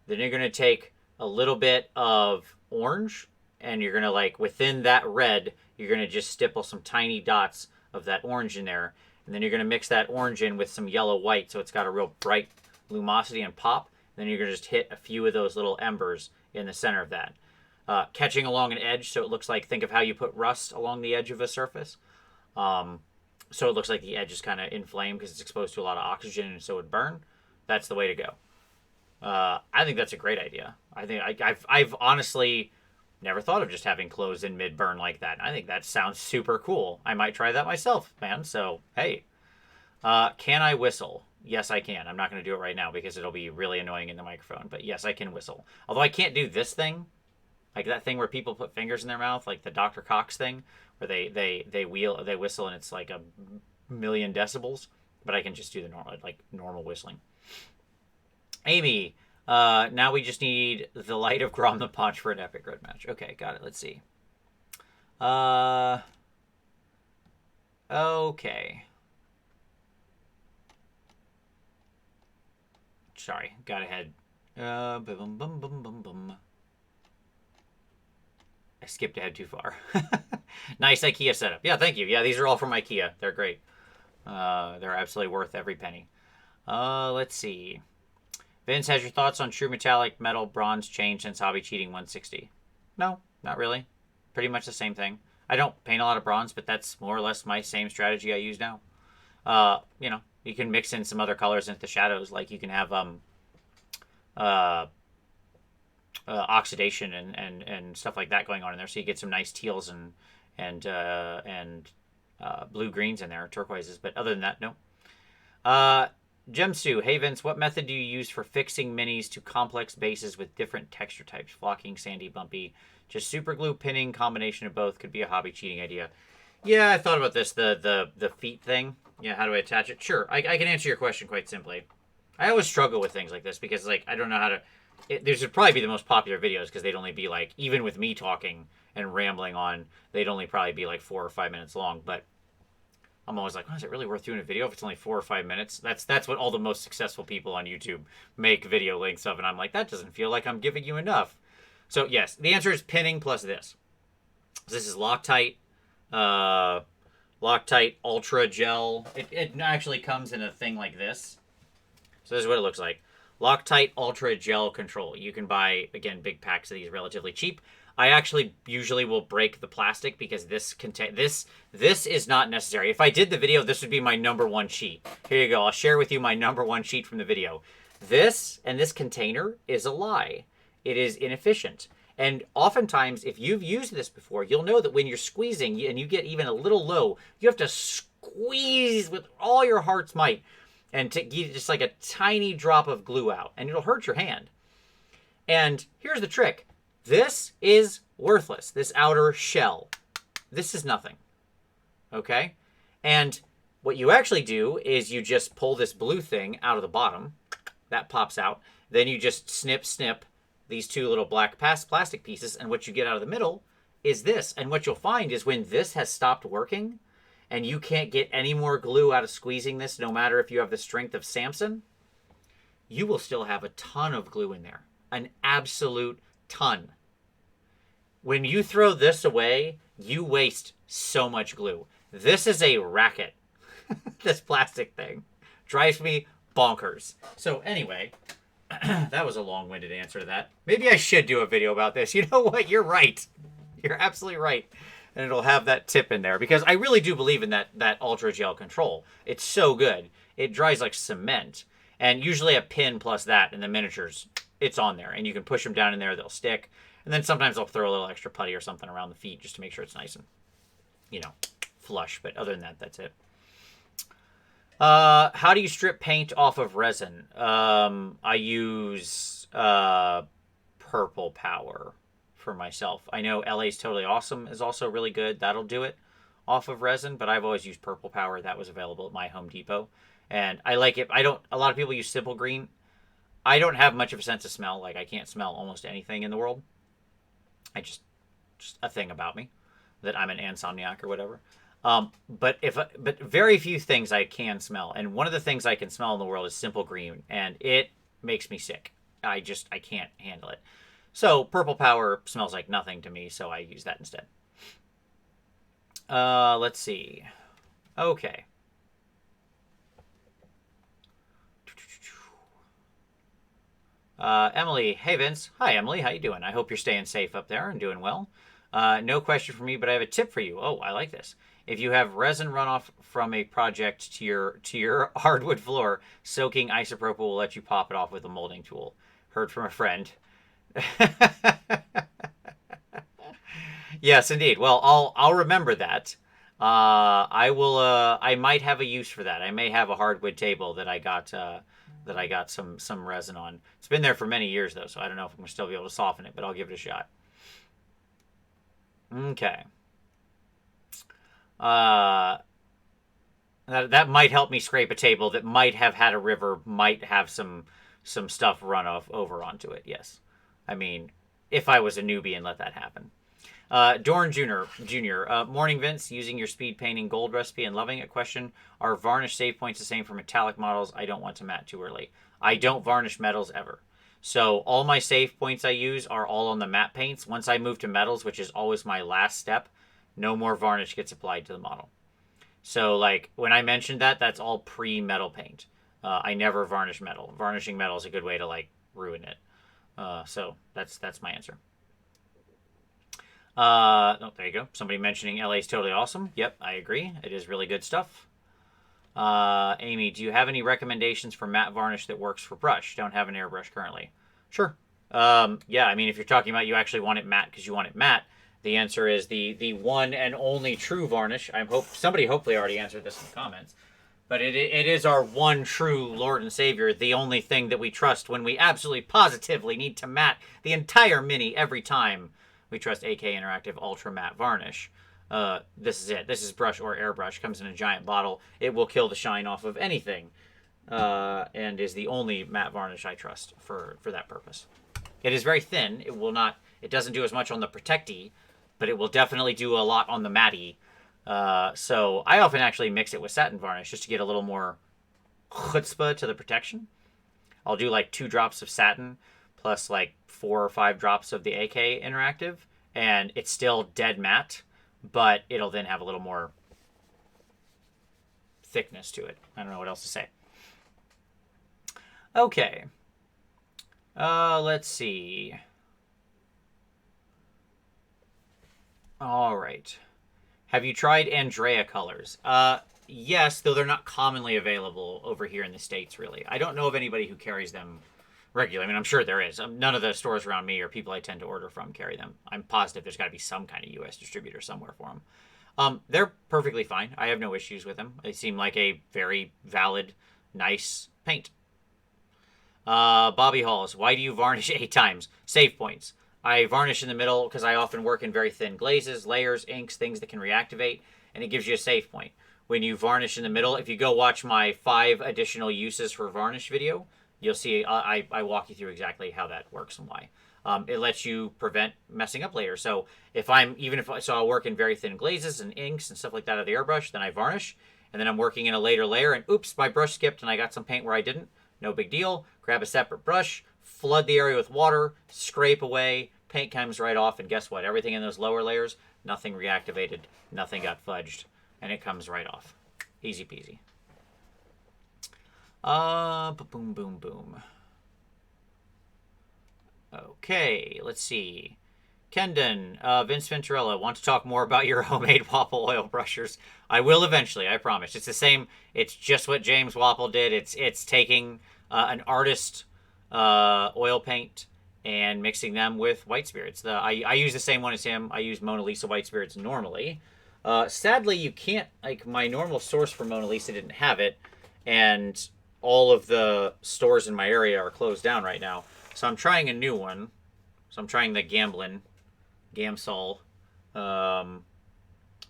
Then you're going to take a little bit of orange and you're going to like within that red, you're going to just stipple some tiny dots of that orange in there. And then you're going to mix that orange in with some yellow white so it's got a real bright lumosity and pop. Then you're going to just hit a few of those little embers in the center of that. Catching along an edge so it looks like, think of how you put rust along the edge of a surface. So it looks like the edge is kind of inflamed because it's exposed to a lot of oxygen and so it would burn. That's the way to go. I think that's a great idea. I think I've honestly never thought of just having clothes in mid-burn like that. I think that sounds super cool. I might try that myself, man. So, hey. Can I whistle? Yes, I can. I'm not going to do it right now because it'll be really annoying in the microphone. But yes, I can whistle. Although I can't do this thing. Like that thing where people put fingers in their mouth, like the Dr. Cox thing, where they whistle and it's like a million decibels. But I can just do the normal whistling. Amy, now we just need the light of Grom the Paunch for an epic road match. Okay, got it. Let's see. Okay. Sorry, got ahead. I skipped ahead too far. Nice IKEA setup. Yeah, thank you. Yeah, these are all from IKEA. They're great. They're absolutely worth every penny. Let's see. Vince, has your thoughts on true metallic metal bronze changed since Hobby Cheating 160? No, not really. Pretty much the same thing. I don't paint a lot of bronze, but that's more or less my same strategy I use now. You can mix in some other colors into the shadows. Like you can have oxidation and stuff like that going on in there, so you get some nice teals and blue greens in there, turquoises. But other than that, no. Gemsu, hey Vince, what method do you use for fixing minis to complex bases with different texture types? Flocking, sandy, bumpy. Just super glue, pinning, combination of both could be a hobby cheating idea. Yeah, I thought about this, the feet thing. Yeah, how do I attach it? Sure, I can answer your question quite simply. I always struggle with things like this because, like, I don't know how to... These would probably be the most popular videos because they'd only be, like, even with me talking and rambling on, they'd only probably be, like, 4 or 5 minutes long, but I'm always like, oh, is it really worth doing a video if it's only 4 or 5 minutes? That's what all the most successful people on YouTube make video lengths of, and I'm like, that doesn't feel like I'm giving you enough. So, yes, the answer is pinning plus this. This is Loctite, Loctite Ultra Gel. It actually comes in a thing like this. So this is what it looks like. Loctite Ultra Gel Control. You can buy, again, big packs of these relatively cheap. I actually usually will break the plastic because this is not necessary. If I did the video, this would be my #1 sheet. Here you go. I'll share with you my #1 sheet from the video. This and this container is a lie. It is inefficient. And oftentimes, if you've used this before, you'll know that when you're squeezing and you get even a little low, you have to squeeze with all your heart's might and to get just like a tiny drop of glue out, and it'll hurt your hand. And here's the trick. This is worthless, this outer shell. This is nothing, okay? And what you actually do is you just pull this blue thing out of the bottom. That pops out. Then you just snip these two little black plastic pieces, and what you get out of the middle is this. And what you'll find is when this has stopped working and you can't get any more glue out of squeezing this, no matter if you have the strength of Samson, you will still have a ton of glue in there. An absolute ton. When you throw this away, you waste so much glue. This is a racket. This plastic thing drives me bonkers. So anyway, that was a long-winded answer to that. Maybe I should do a video about this. You know what? You're right. You're absolutely right. And it'll have that tip in there because I really do believe in that Ultra Gel Control. It's so good. It dries like cement. And usually a pin plus that in the miniatures, it's on there. And you can push them down in there, they'll stick. And then sometimes I'll throw a little extra putty or something around the feet just to make sure it's nice and, flush. But other than that, that's it. How do you strip paint off of resin? I use Purple Power for myself. I know LA's Totally Awesome is also really good. That'll do it off of resin, but I've always used Purple Power. That was available at my Home Depot. And I like it. A lot of people use Simple Green. I don't have much of a sense of smell. Like, I can't smell almost anything in the world. Just a thing about me, that I'm an insomniac or whatever. But very few things I can smell. And one of the things I can smell in the world is Simple Green, and it makes me sick. I can't handle it. So Purple Power smells like nothing to me, so I use that instead. Let's see. Okay. Emily, hey Vince. Hi Emily, how you doing? I hope you're staying safe up there and doing well. No question for me, but I have a tip for you. Oh, I like this. If you have resin runoff from a project to your hardwood floor, soaking isopropyl will let you pop it off with a molding tool. Heard from a friend. Yes, indeed. Well, I'll remember that. I will. I might have a use for that. I may have a hardwood table that I got some resin on. It's been there for many years though, so I don't know if I'm gonna still be able to soften it, but I'll give it a shot. Okay. That might help me scrape a table that might have had a river, might have some stuff run over onto it. Yes. I mean, if I was a newbie and let that happen. Dorn Jr. Morning Vince, using your speed painting gold recipe and loving it. Question, are varnish save points the same for metallic models? I don't want to matte too early. I don't varnish metals ever. So all my save points I use are all on the matte paints. Once I move to metals, which is always my last step, no more varnish gets applied to the model. So, like, when I mentioned that, that's all pre-metal paint. I never varnish metal. Varnishing metal is a good way to, like, ruin it. So that's my answer. Oh, there you go. Somebody mentioning LA is totally awesome. Yep, I agree. It is really good stuff. Amy, do you have any recommendations for matte varnish that works for brush? Don't have an airbrush currently. Sure. Yeah, I mean, if you're talking about you actually want it matte because you want it matte, the answer is the one and only true varnish. Somebody hopefully already answered this in the comments. But it is our one true Lord and Savior, the only thing that we trust when we absolutely positively need to matte the entire mini every time. We trust AK Interactive Ultra Matte Varnish. This is it. This is brush or airbrush. Comes in a giant bottle. It will kill the shine off of anything. And is the only matte varnish I trust for that purpose. It is very thin. It doesn't do as much on the protecty, but it will definitely do a lot on the matty. So I often actually mix it with satin varnish just to get a little more chutzpah to the protection. I'll do like 2 drops of satin plus like 4 or 5 drops of the AK Interactive, and it's still dead matte, but it'll then have a little more thickness to it. I don't know what else to say. Okay. Let's see. All right. Have you tried Andrea colors? Yes, though they're not commonly available over here in the States, really. I don't know of anybody who carries them regularly. I mean, I'm sure there is. None of the stores around me or people I tend to order from carry them. I'm positive there's got to be some kind of U.S. distributor somewhere for them. They're perfectly fine. I have no issues with them. They seem like a very valid, nice paint. Bobby Halls, why do you varnish 8 times? Save points. I varnish in the middle because I often work in very thin glazes, layers, inks, things that can reactivate, and it gives you a save point. When you varnish in the middle, if you go watch my 5 additional uses for varnish video, you'll see I walk you through exactly how that works and why. It lets you prevent messing up later. So I'll work in very thin glazes and inks and stuff like that of the airbrush, then I varnish, and then I'm working in a later layer, and oops, my brush skipped and I got some paint where I didn't. No big deal. Grab a separate brush, flood the area with water, scrape away, paint comes right off, and guess what? Everything in those lower layers, nothing reactivated, nothing got fudged, and it comes right off. Easy peasy. Boom, boom, boom. Okay, let's see. Kendon, Vince Venturella, want to talk more about your homemade Wapple oil brushers? I will eventually, I promise. It's the same. It's just what James Wapple did. It's taking an artist oil paint and mixing them with white spirits. I use the same one as him. I use Mona Lisa white spirits normally. Sadly, you can't, like, my normal source for Mona Lisa didn't have it, and all of the stores in my area are closed down right now. So I'm trying a new one. So I'm trying the Gamsol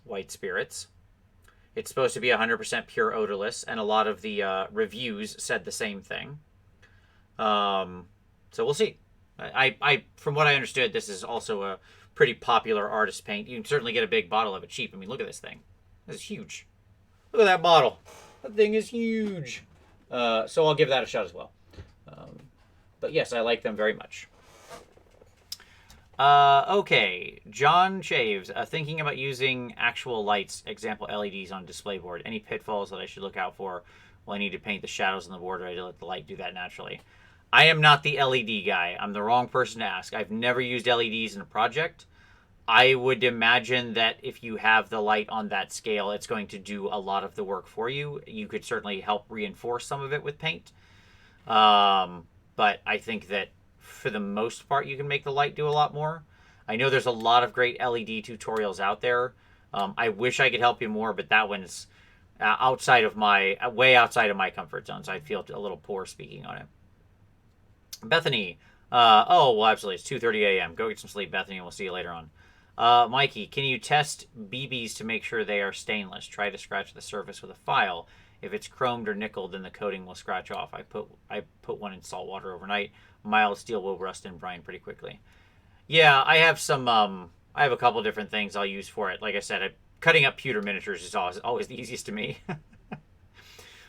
white spirits. It's supposed to be 100% pure odorless, and a lot of the reviews said the same thing. So we'll see. I from what I understood, this is also a pretty popular artist paint. You can certainly get a big bottle of it cheap. I mean, look at this thing. This is huge. Look at that bottle. That thing is huge. So I'll give that a shot as well. But yes, I like them very much. Okay. John Shaves, thinking about using actual lights, example LEDs on display board. Any pitfalls that I should look out for? Well, I need to paint the shadows on the board, or I let the light do that naturally. I am not the LED guy. I'm the wrong person to ask. I've never used LEDs in a project. I would imagine that if you have the light on that scale, it's going to do a lot of the work for you. You could certainly help reinforce some of it with paint. But I think that for the most part, you can make the light do a lot more. I know there's a lot of great LED tutorials out there. I wish I could help you more, but that one's way outside of my comfort zone, so I feel a little poor speaking on it. Bethany, well, absolutely, it's 2:30 a.m. Go get some sleep, Bethany, and we'll see you later on. Mikey, can you test BBs to make sure they are stainless? Try to scratch the surface with a file. If it's chromed or nickeled, then the coating will scratch off. I put one in salt water overnight. Mild steel will rust and brine pretty quickly. Yeah, I have some. I have a couple different things I'll use for it. Like I said, cutting up pewter miniatures is always the easiest to me.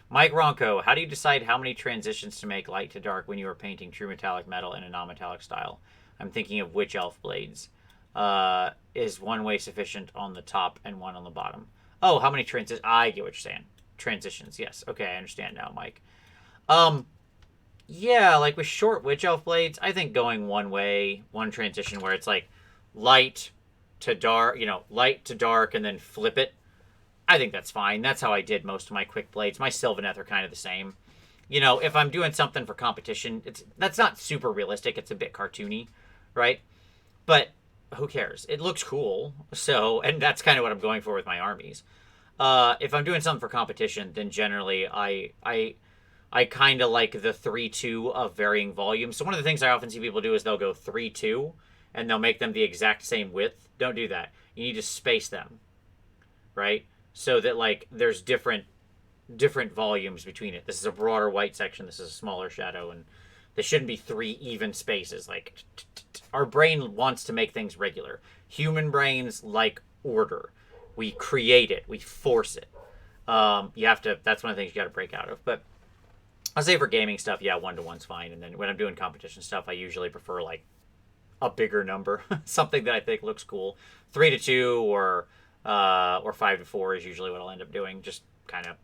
Mike Ronco, how do you decide how many transitions to make light to dark when you are painting true metallic metal in a non-metallic style? I'm thinking of witch elf blades. Is one way sufficient on the top and one on the bottom? Oh, how many transitions? I get what you're saying. Transitions, yes. Okay, I understand now, Mike. Um, yeah, like with short witch elf blades, I think going one way, one transition where it's like light to dark, light to dark, and then flip it. I think that's fine. That's how I did most of my quick blades. My Sylvaneth are kind of the same. If I'm doing something for competition, that's not super realistic. It's a bit cartoony, right? But who cares? It looks cool. So, and that's kind of what I'm going for with my armies. If I'm doing something for competition, then generally I kind of like the 3-2 of varying volumes. So one of the things I often see people do is they'll go 3-2 and they'll make them the exact same width. Don't do that. You need to space them, right? So that like there's different volumes between it. This is a broader white section. This is a smaller shadow, and there shouldn't be 3 even spaces. Like our brain wants to make things regular. Human brains like order. We create it. We force it. You have to. That's one of the things you got to break out of. But I'll say for gaming stuff, yeah, 1-to-1's fine. And then when I'm doing competition stuff, I usually prefer like a bigger number, something that I think looks cool. 3-2 or 5-4 is usually what I'll end up doing. Just kind of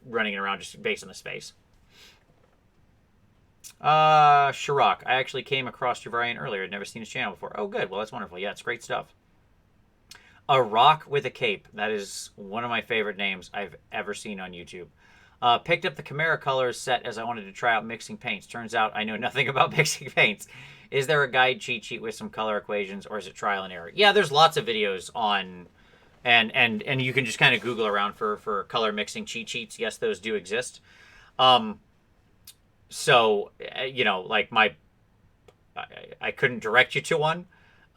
running it around just based on the space. Shirok, I actually came across your variant earlier. I'd never seen his channel before. Oh, good. Well, that's wonderful. Yeah, it's great stuff. A Rock with a Cape. That is one of my favorite names I've ever seen on YouTube. Picked up the Chimera Colors set as I wanted to try out mixing paints. Turns out I know nothing about mixing paints. Is there a guide cheat sheet with some color equations, or is it trial and error? Yeah, there's lots of videos on, and you can just kind of Google around for color mixing cheat sheets. Yes, those do exist. So, like I couldn't direct you to one.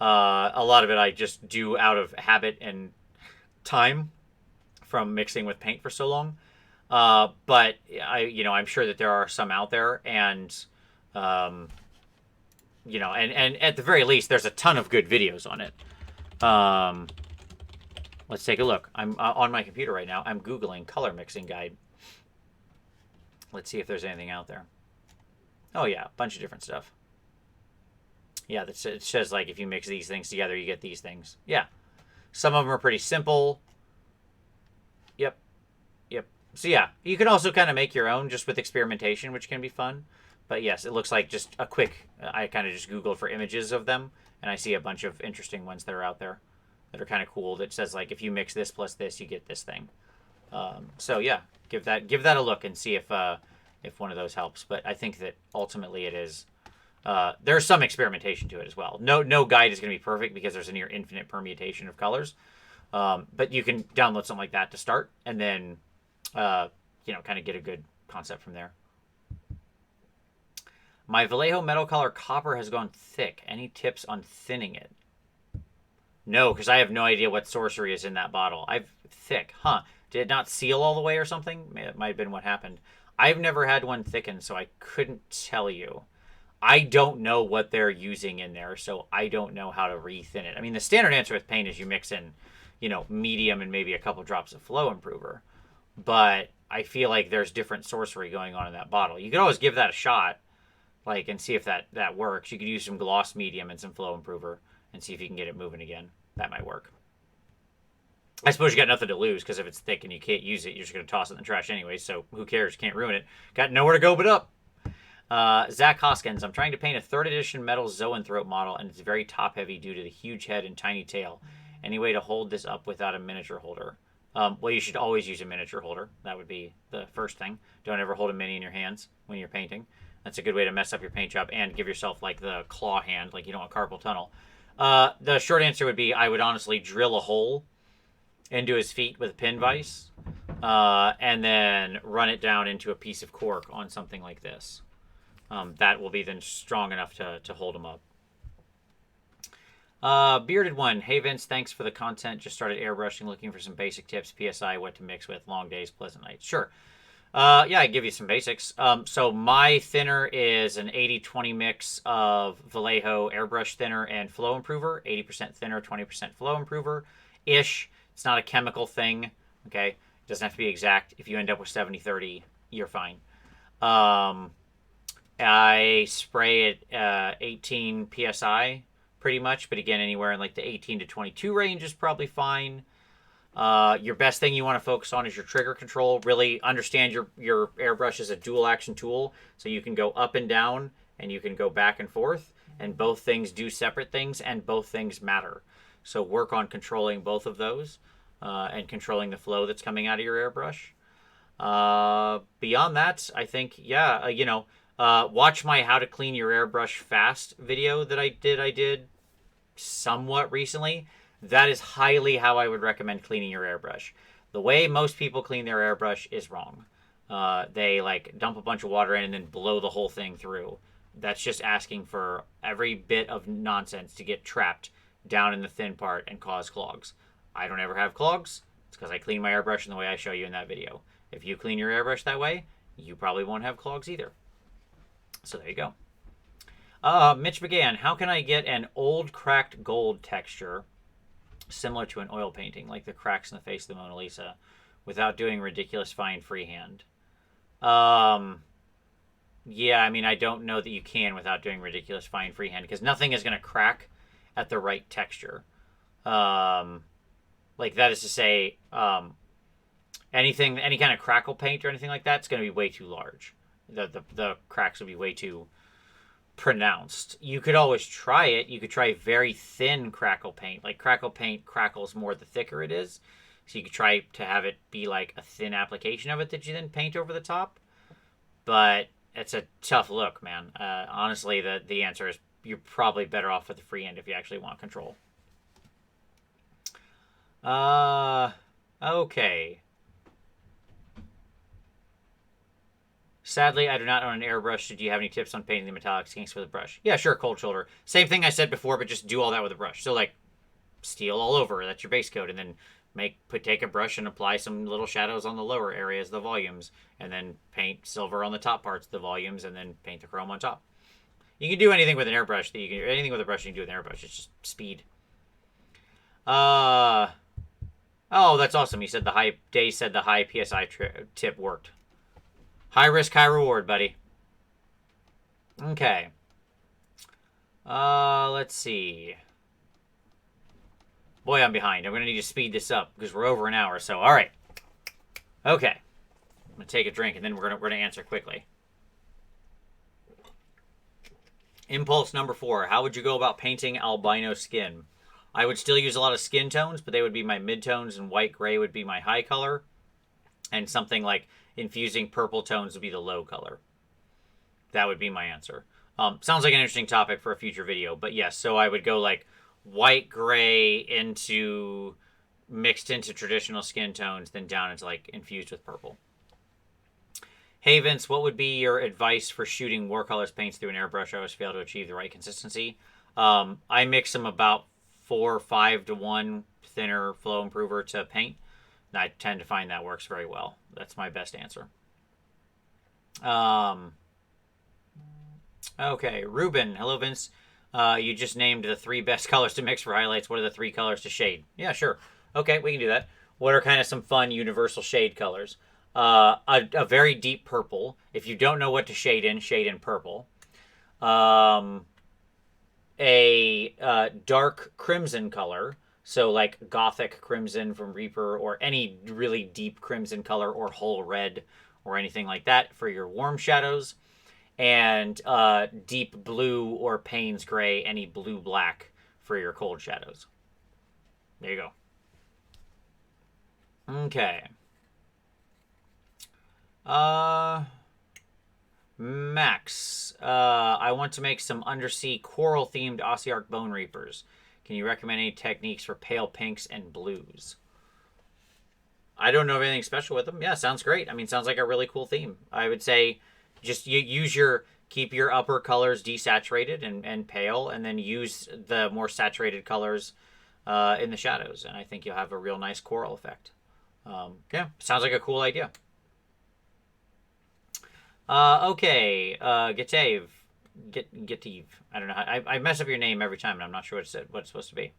A lot of it I just do out of habit and time from mixing with paint for so long. But I'm sure that there are some out there, and and at the very least, there's a ton of good videos on it. Let's take a look. I'm on my computer right now. I'm Googling color mixing guide. Let's see if there's anything out there. Oh yeah, a bunch of different stuff. Yeah, it says like if you mix these things together, you get these things. Yeah, some of them are pretty simple. Yep. So yeah, you can also kind of make your own just with experimentation, which can be fun. But yes, it looks like just a quick, I kind of just Googled for images of them, and I see a bunch of interesting ones that are out there that are kind of cool that says like if you mix this plus this, you get this thing. So yeah, give that a look and see if one of those helps. But I think that ultimately it is, there's some experimentation to it as well. No guide is going to be perfect because there's a near infinite permutation of colors. But you can download something like that to start, and then kind of get a good concept from there. My Vallejo metal color copper has gone thick. Any tips on thinning it? No, because I have no idea what sorcery is in that bottle. Thick, huh? Did it not seal all the way or something? It might have been what happened. I've never had one thickened, so I couldn't tell you. I don't know what they're using in there, so I don't know how to re-thin it. I mean, the standard answer with paint is you mix in, medium and maybe a couple drops of flow improver. But I feel like there's different sorcery going on in that bottle. You could always give that a shot, and see if that works. You could use some gloss medium and some flow improver and see if you can get it moving again. That might work. I suppose you got nothing to lose, because if it's thick and you can't use it, you're just going to toss it in the trash anyway, so who cares? Can't ruin it. Got nowhere to go but up. Zach Hoskins, I'm trying to paint a 3rd edition metal Zoanthrope model, and it's very top-heavy due to the huge head and tiny tail. Any way to hold this up without a miniature holder? Well, you should always use a miniature holder. That would be the first thing. Don't ever hold a mini in your hands when you're painting. That's a good way to mess up your paint job and give yourself, the claw hand, you don't want carpal tunnel. The short answer would be I would honestly drill a hole into his feet with a pin vise, and then run it down into a piece of cork on something like this. That will be then strong enough to hold him up. Bearded One, hey Vince, thanks for the content. Just started airbrushing, looking for some basic tips. PSI, what to mix with, long days, pleasant nights. Sure. Yeah, I give you some basics. So my thinner is an 80-20 mix of Vallejo airbrush thinner and flow improver. 80% thinner, 20% flow improver-ish. It's not a chemical thing, okay? It doesn't have to be exact. If you end up with 70-30, you're fine. I spray at 18 PSI pretty much, but again, anywhere in the 18 to 22 range is probably fine. Your best thing you want to focus on is your trigger control. Really understand your airbrush is a dual action tool, so you can go up and down and you can go back and forth, and both things do separate things and both things matter. So work on controlling both of those and controlling the flow that's coming out of your airbrush. Beyond that, I think, yeah, watch my how to clean your airbrush fast video that I did somewhat recently. That is highly how I would recommend cleaning your airbrush. The way most people clean their airbrush is wrong. They like dump a bunch of water in and then blow the whole thing through. That's just asking for every bit of nonsense to get trapped down in the thin part and cause clogs. I don't ever have clogs. It's because I clean my airbrush in the way I show you in that video. If you clean your airbrush that way, you probably won't have clogs either. So there you go. Mitch began, how can I get an old cracked gold texture similar to an oil painting, like the cracks in the face of the Mona Lisa, without doing ridiculous fine freehand? Yeah, I mean, I don't know that you can without doing ridiculous fine freehand, because nothing is going to crack at the right texture. Like, that is to say, any kind of crackle paint or anything like that, it's going to be way too large. The cracks will be way too pronounced. You could always try it. You could try very thin crackle paint. Like, crackle paint crackles more the thicker it is. So you could try to have it be like a thin application of it that you then paint over the top. But it's a tough look, man. Honestly, the answer is you're probably better off with the freehand if you actually want control. Okay. Sadly, I do not own an airbrush. Do you have any tips on painting the metallic skinks with a brush? Yeah, sure, cold shoulder. Same thing I said before, but just do all that with a brush. So, like, steel all over. That's your base coat. And then take a brush and apply some little shadows on the lower areas, the volumes. And then paint silver on the top parts, the volumes. And then paint the chrome on top. You can do anything with an airbrush. Anything with a brush you can do with an airbrush. It's just speed. Oh, that's awesome. He said Dave said the high PSI tip worked. High risk, high reward, buddy. Okay. Let's see. Boy, I'm behind. I'm going to need to speed this up because we're over an hour. So, all right. Okay. I'm going to take a drink and then we're going to answer quickly. Impulse number 4. How would you go about painting albino skin? I would still use a lot of skin tones, but they would be my midtones, and white gray would be my high color. And something like infusing purple tones would be the low color. That would be my answer. Sounds like an interesting topic for a future video, but yes, so I would go like white gray mixed into traditional skin tones, then down into like infused with purple. Hey Vince, what would be your advice for shooting watercolors paints through an airbrush? I always fail to achieve the right consistency. I mix them about 4 or 5 to 1 thinner flow improver to paint. And I tend to find that works very well. That's my best answer. Okay, Ruben. Hello, Vince. You just named the 3 best colors to mix for highlights. What are the 3 colors to shade? Yeah, sure. Okay, we can do that. What are kind of some fun universal shade colors? A very deep purple. If you don't know what to shade in purple. A dark crimson color. So like Gothic crimson from Reaper, or any really deep crimson color, or whole red, or anything like that for your warm shadows. And deep blue or Payne's gray, any blue-black for your cold shadows. There you go. Okay. Max. I want to make some undersea coral-themed Ossiarch Bone Reapers. Can you recommend any techniques for pale pinks and blues? I don't know of anything special with them. Yeah, sounds great. I mean, sounds like a really cool theme. I would say just keep your upper colors desaturated and pale, and then use the more saturated colors in the shadows. And I think you'll have a real nice coral effect. Yeah, sounds like a cool idea. Okay, Getive. I don't know. I mess up your name every time, and I'm not sure what it's supposed to be.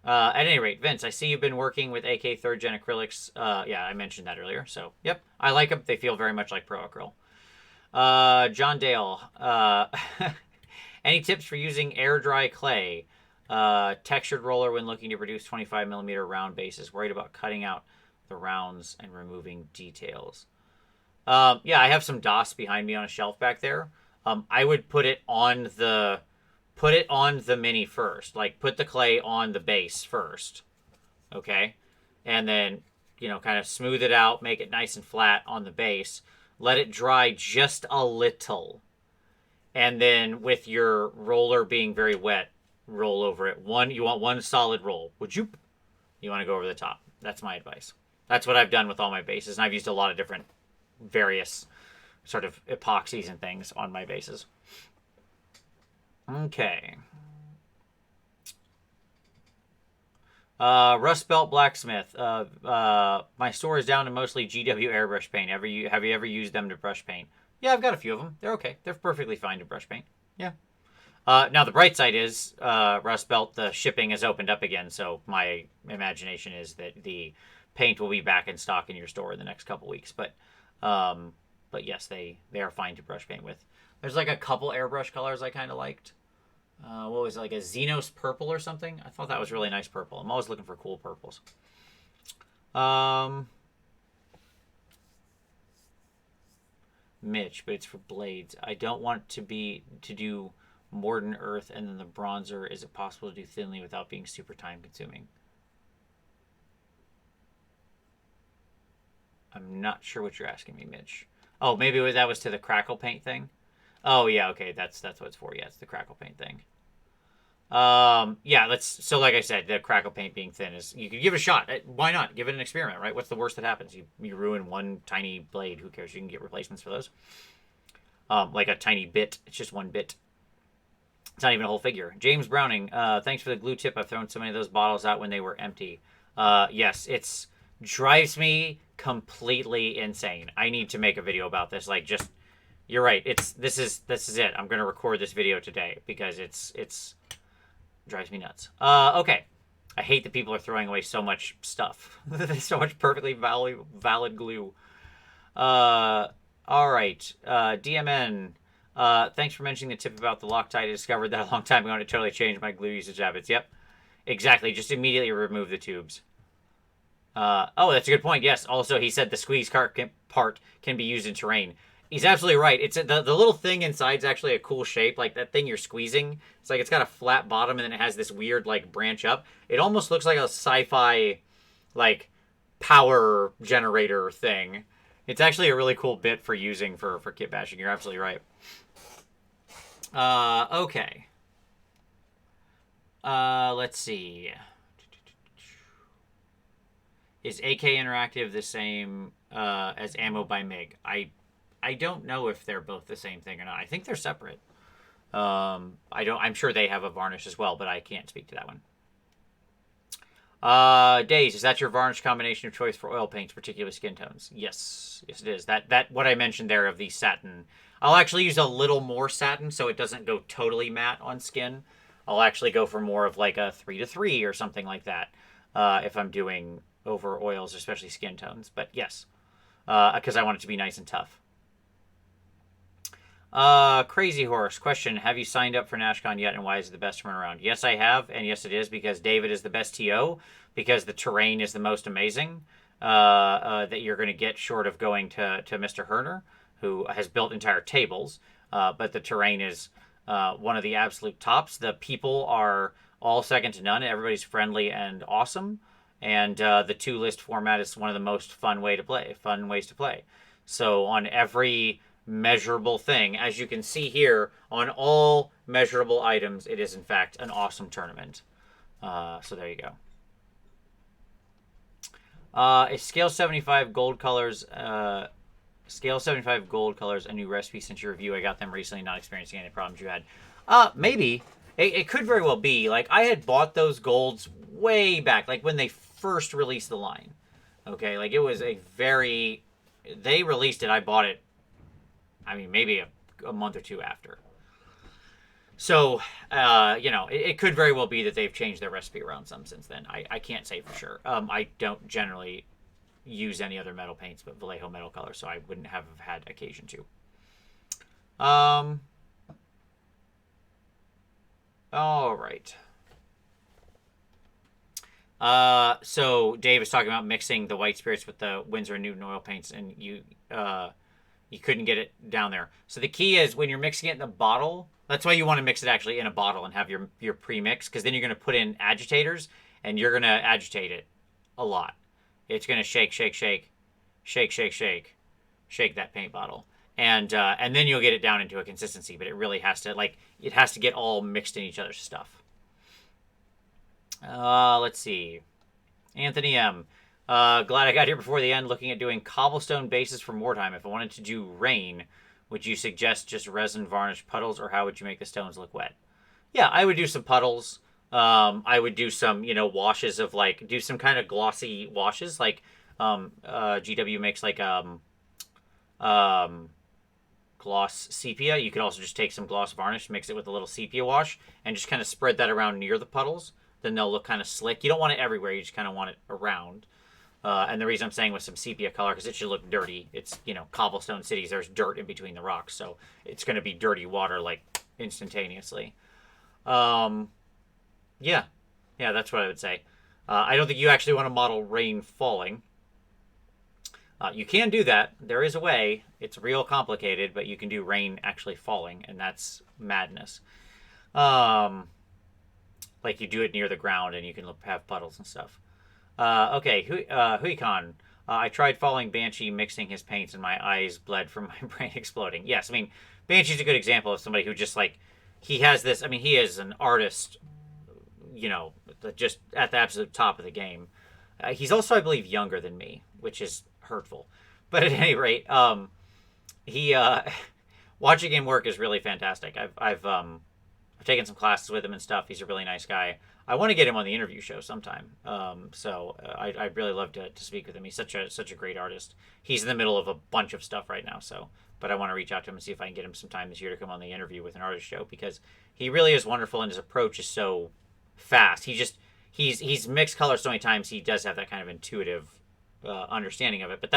At any rate, Vince, I see you've been working with AK 3rd Gen acrylics. Yeah, I mentioned that earlier. So, yep, I like them. They feel very much like Pro Acryl. John Dale. Any tips for using air dry clay? Textured roller when looking to produce 25mm round bases. Worried about cutting out the rounds and removing details. Yeah, I have some DOS behind me on a shelf back there. I would put it on the mini first. Like, put the clay on the base first. Okay? And then, kind of smooth it out, make it nice and flat on the base. Let it dry just a little. And then with your roller being very wet, roll over it. You want one solid roll. You want to go over the top. That's my advice. That's what I've done with all my bases. And I've used a lot of different various sort of epoxies and things on my bases. Okay. Rust Belt Blacksmith. My store is down to mostly GW airbrush paint. Have you ever used them to brush paint? Yeah, I've got a few of them. They're okay. They're perfectly fine to brush paint. Yeah. Now, the bright side is, Rust Belt, the shipping has opened up again, so my imagination is that the paint will be back in stock in your store in the next couple weeks. But yes, they are fine to brush paint with. There's like a couple airbrush colors I kind of liked. What was it, like a Xenos purple or something? I thought that was really nice purple. I'm always looking for cool purples. Mitch, but it's for blades. I don't want to do Morden Earth and then the bronzer. Is it possible to do thinly without being super time consuming? I'm not sure what you're asking me, Mitch. Oh, maybe that was to the crackle paint thing. Oh yeah, okay, that's what it's for. Yeah, it's the crackle paint thing. Yeah, so like I said, the crackle paint being thin is, you could give it a shot. Why not? Give it an experiment, right? What's the worst that happens? You ruin one tiny blade. Who cares? You can get replacements for those. Like a tiny bit. It's just one bit. It's not even a whole figure. James Browning, thanks for the glue tip. I've thrown so many of those bottles out when they were empty. Yes, it's drives me completely insane. I need to make a video about this. Like, just, you're right. This is it. I'm gonna record this video today because it's drives me nuts. Okay. I hate that people are throwing away so much stuff. So much perfectly valid glue. All right. DMN. Thanks for mentioning the tip about the Loctite. I discovered that a long time ago and it totally changed my glue usage habits. Yep. Exactly. Just immediately remove the tubes. Oh, that's a good point. Yes. Also, he said the squeeze part can be used in terrain. He's absolutely right. It's the little thing inside is actually a cool shape. Like that thing you're squeezing. It's like it's got a flat bottom and then it has this weird like branch up. It almost looks like a sci-fi like power generator thing. It's actually a really cool bit for using for kit bashing. You're absolutely right. Okay. Let's see. Is AK Interactive the same as Ammo by MiG? I don't know if they're both the same thing or not. I think they're separate. I'm sure they have a varnish as well, but I can't speak to that one. Days, is that your varnish combination of choice for oil paints, particularly skin tones? Yes, it is. That what I mentioned there of the satin. I'll actually use a little more satin so it doesn't go totally matte on skin. I'll actually go for more of like a 3-3 or something like that if I'm doing over oils, especially skin tones. But yes, because I want it to be nice and tough. Crazy Horse question: have you signed up for NashCon yet, and why is it the best to run around? Yes, I have, and yes, it is because David is the best TO, because the terrain is the most amazing that you're going to get, short of going to Mr. Herner, who has built entire tables. But the terrain is one of the absolute tops. The people are all second to none. Everybody's friendly and awesome, and the 2-list format is one of the most fun ways to play. So on every measurable thing, as you can see here, on all measurable items, it is in fact an awesome tournament. So there you go. Is Scale 75 gold colors a new recipe since your review? I got them recently, not experiencing any problems you had. Maybe. It could very well be. Like, I had bought those golds way back, like when they first released the line. Okay, like it was they released it, I bought it, I mean, maybe a month or two after. So, it could very well be that they've changed their recipe around some since then. I can't say for sure. I don't generally use any other metal paints but Vallejo metal color, so I wouldn't have had occasion to. All right. So Dave is talking about mixing the white spirits with the Windsor and Newton oil paints, and you couldn't get it down there. So the key is when you're mixing it in the bottle. That's why you want to mix it actually in a bottle and have your pre-mix, because then you're going to put in agitators and you're going to agitate it a lot. It's going to shake, shake, shake, shake, shake, shake, shake that paint bottle, and then you'll get it down into a consistency. But it really has to it has to get all mixed in each other's stuff. Let's see. Anthony M. Glad I got here before the end. Looking at doing cobblestone bases for more time. If I wanted to do rain, would you suggest just resin varnish puddles, or how would you make the stones look wet? Yeah, I would do some puddles. I would do some, washes of do some kind of glossy washes. GW makes um, gloss sepia. You could also just take some gloss varnish, mix it with a little sepia wash, and just kind of spread that around near the puddles. Then they'll look kind of slick. You don't want it everywhere. You just kind of want it around. And the reason I'm saying with some sepia color, because it should look dirty. It's, cobblestone cities. There's dirt in between the rocks. So it's going to be dirty water, instantaneously. Yeah. Yeah, that's what I would say. I don't think you actually want to model rain falling. You can do that. There is a way. It's real complicated, but you can do rain actually falling, and that's madness. You do it near the ground, and you can have puddles and stuff. Okay, Huikon. I tried following Banshee mixing his paints, and my eyes bled from my brain exploding. Yes, I mean, Banshee's a good example of somebody who just, he has this... I mean, he is an artist, just at the absolute top of the game. He's also, I believe, younger than me, which is hurtful. But at any rate, he... watching him work is really fantastic. I've taken some classes with him and stuff. He's a really nice guy. I want to get him on the interview show sometime. I'd really love to speak with him. He's such a great artist. He's in the middle of a bunch of stuff right now, but I want to reach out to him and see if I can get him some time this year to come on the interview with an artist show, because he really is wonderful and his approach is so fast. He's mixed colors so many times. He does have that kind of intuitive understanding of it, but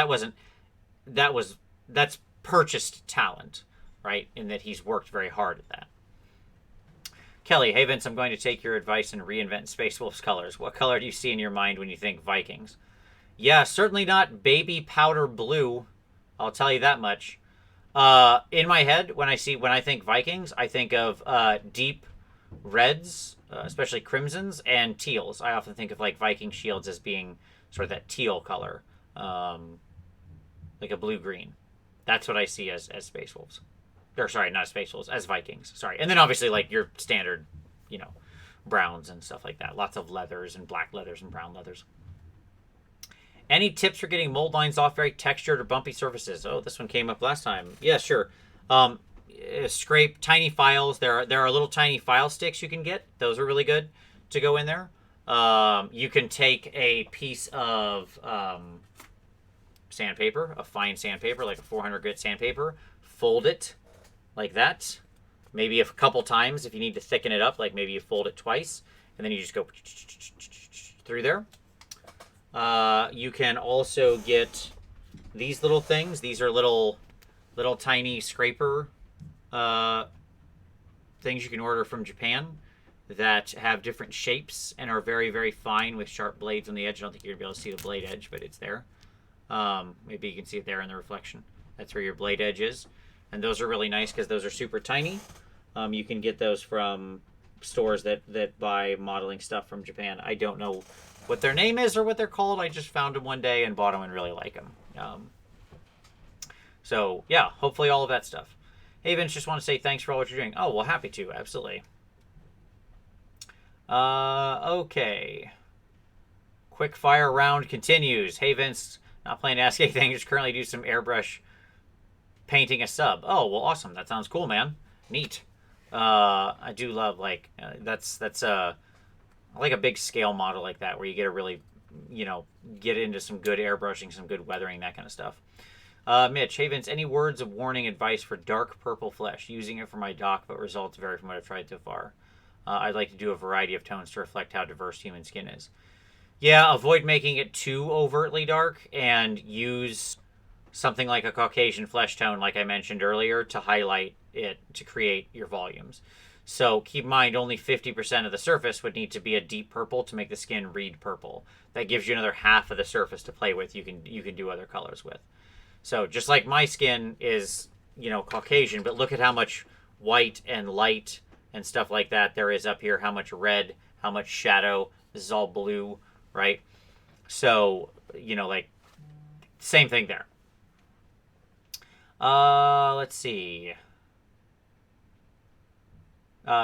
that's purchased talent, right? In that he's worked very hard at that. Kelly, hey Vince, I'm going to take your advice and reinvent Space Wolf's colors. What color do you see in your mind when you think Vikings? Yeah, certainly not baby powder blue. I'll tell you that much. In my head, when I think Vikings, I think of deep reds, especially crimsons, and teals. I often think of Viking shields as being sort of that teal color, like a blue-green. That's what I see as Space Wolves. Or sorry, not Space Wolves, as Vikings. Sorry. And then obviously your standard, browns and stuff like that. Lots of leathers and black leathers and brown leathers. Any tips for getting mold lines off very textured or bumpy surfaces? Oh, this one came up last time. Yeah, sure. Scrape tiny files. There are little tiny file sticks you can get. Those are really good to go in there. You can take a piece of sandpaper, a fine sandpaper, like a 400 grit sandpaper, fold it like that, maybe a couple times if you need to thicken it up, maybe you fold it twice, and then you just go through there. You can also get these little things. These are little tiny scraper things you can order from Japan that have different shapes and are very, very fine with sharp blades on the edge. I don't think you're going to be able to see the blade edge, but it's there. Maybe you can see it there in the reflection. That's where your blade edge is. And those are really nice because those are super tiny. You can get those from stores that buy modeling stuff from Japan. I don't know what their name is or what they're called. I just found them one day and bought them and really like them. So, yeah, hopefully all of that stuff. Hey, Vince, just want to say thanks for all what you're doing. Oh, well, happy to. Absolutely. Okay. Quick fire round continues. Hey, Vince, not planning to ask anything. Just currently do some airbrush painting a sub. Oh, well, awesome. That sounds cool, man. Neat. I do love, that's I like a big scale model like that where you get a really, get into some good airbrushing, some good weathering, that kind of stuff. Mitch, hey Vince, any words of warning advice for dark purple flesh? Using it for my dock, but results vary from what I've tried so far. I'd like to do a variety of tones to reflect how diverse human skin is. Yeah, avoid making it too overtly dark and use something like a Caucasian flesh tone, like I mentioned earlier, to highlight it, to create your volumes. So keep in mind, only 50% of the surface would need to be a deep purple to make the skin read purple. That gives you another half of the surface to play with. You can do other colors with. So just like my skin is, Caucasian, but look at how much white and light and stuff like that there is up here. How much red, how much shadow. This is all blue, right? So, like, same thing there. Let's see.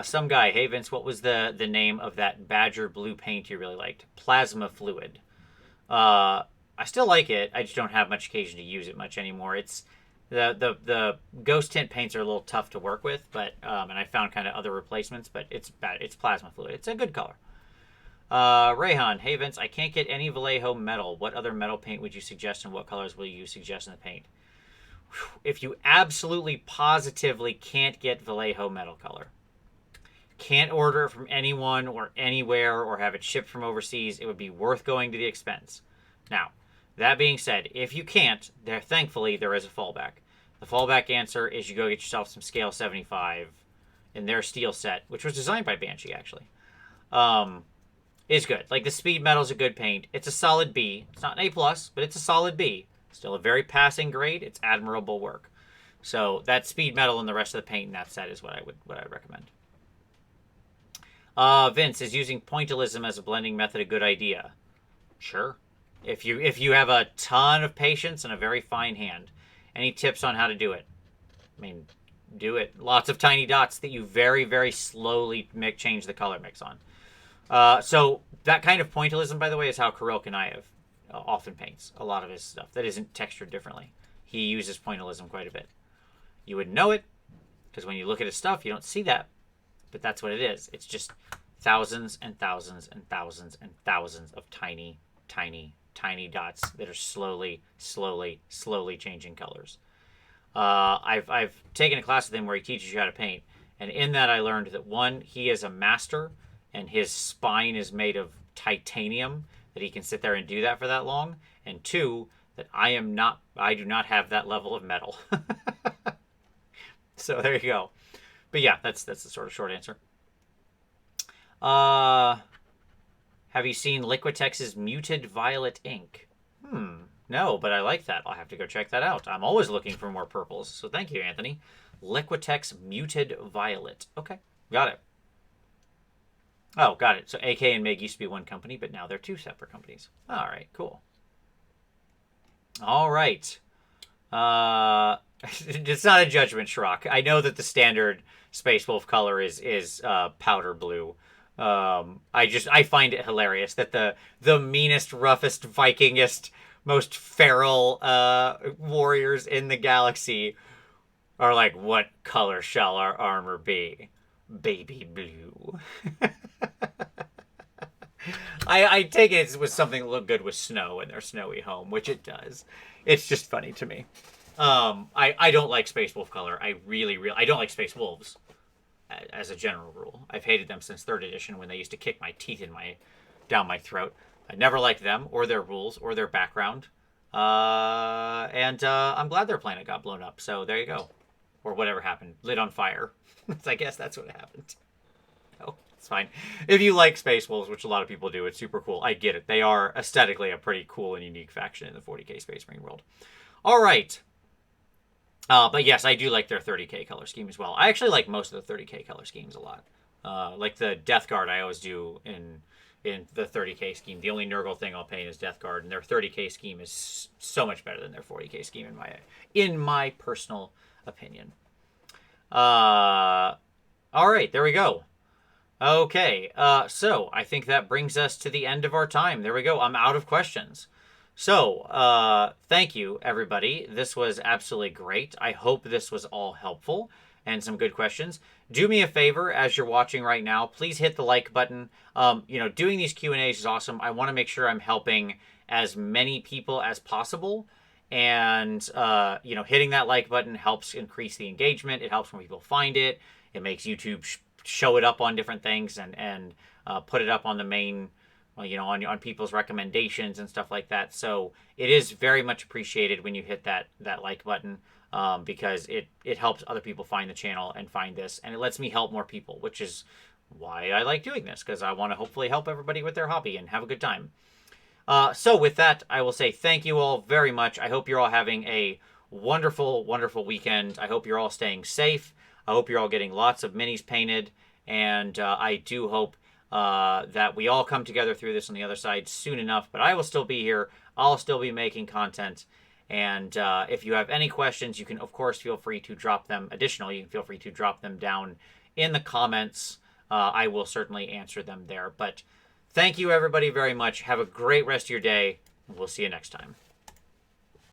Some guy, hey Vince, what was the name of that Badger blue paint you really liked? Plasma Fluid. I still like it. I just don't have much occasion to use it much anymore. It's the ghost tint paints are a little tough to work with, but and I found kind of other replacements, but it's Plasma Fluid. It's a good color. Rayhan, hey Vince, I can't get any Vallejo metal. What other metal paint would you suggest, and what colors will you suggest in the paint? If you absolutely positively can't get Vallejo metal color, can't order it from anyone or anywhere or have it shipped from overseas, it would be worth going to the expense. Now, that being said, if you can't, thankfully there is a fallback. The fallback answer is you go get yourself some Scale 75 in their steel set, which was designed by Banshee, actually. Is good. Like, the Speed Metal's a good paint. It's a solid B. It's not an A+, but it's a solid B. Still a very passing grade. It's admirable work. So that Speed Metal and the rest of the paint in that set is what I would recommend. Vince, is using Pointillism as a blending method a good idea? Sure. If you have a ton of patience and a very fine hand. Any tips on how to do it? I mean, do it. Lots of tiny dots that you very, very slowly change the color mix on. So that kind of Pointillism, by the way, is how Kirill Kanayev often paints a lot of his stuff that isn't textured differently. He uses Pointillism quite a bit. You wouldn't know it, because when you look at his stuff, you don't see that. But that's what it is. It's just thousands and thousands and thousands and thousands of tiny, tiny, tiny dots that are slowly, slowly, slowly changing colors. I've taken a class with him where he teaches you how to paint. And in that I learned that, one, he is a master and his spine is made of titanium, that he can sit there and do that for that long. And two, that I do not have that level of metal. So there you go. But yeah, that's the sort of short answer. Have you seen Liquitex's Muted Violet ink? No, but I like that. I'll have to go check that out. I'm always looking for more purples, so thank you, Anthony. Liquitex Muted Violet. Okay, got it. Oh, got it. So AK and MIG used to be one company, but now they're two separate companies. All right, cool. All right. It's not a judgment, Shrock. I know that the standard Space Wolf color is powder blue. I find it hilarious that the meanest, roughest, Vikingest, most feral warriors in the galaxy are like, what color shall our armor be? Baby blue. I take it was something that looked good with snow in their snowy home, which it does. It's just funny to me. I don't like Space Wolf color. I don't like Space Wolves as a general rule. I've hated them since 3rd edition when they used to kick my teeth down my throat. I never liked them or their rules or their background. And I'm glad their planet got blown up. So there you go. Or whatever happened. Lit on fire. I guess that's what happened. Oh, it's fine. If you like Space Wolves, which a lot of people do, it's super cool. I get it. They are aesthetically a pretty cool and unique faction in the 40k Space Marine world. All right. But yes, I do like their 30k color scheme as well. I actually like most of the 30k color schemes a lot. Like the Death Guard I always do in the 30k scheme. The only Nurgle thing I'll paint is Death Guard, and their 30k scheme is so much better than their 40k scheme in my personal opinion. All right, there we go. Okay, so I think that brings us to the end of our time. There we go. I'm out of questions. So, thank you, everybody. This was absolutely great. I hope this was all helpful and some good questions. Do me a favor, as you're watching right now, please hit the like button. Doing these Q&As is awesome. I want to make sure I'm helping as many people as possible. And, hitting that like button helps increase the engagement. It helps when people find it. It makes YouTube show it up on different things and put it up on the main on people's recommendations and stuff like that. So it is very much appreciated when you hit that like button, because it helps other people find the channel and find this, and it lets me help more people, which is why I like doing this, because I want to hopefully help everybody with their hobby and have a good time. So with that, I will say thank you all very much. I hope you're all having a wonderful, wonderful weekend. I hope you're all staying safe. I hope you're all getting lots of minis painted. And I do hope that we all come together through this on the other side soon enough. But I will still be here. I'll still be making content. And if you have any questions, you can, of course, feel free to drop them. Additionally, you can feel free to drop them down in the comments. I will certainly answer them there. But thank you, everybody, very much. Have a great rest of your day. We'll see you next time.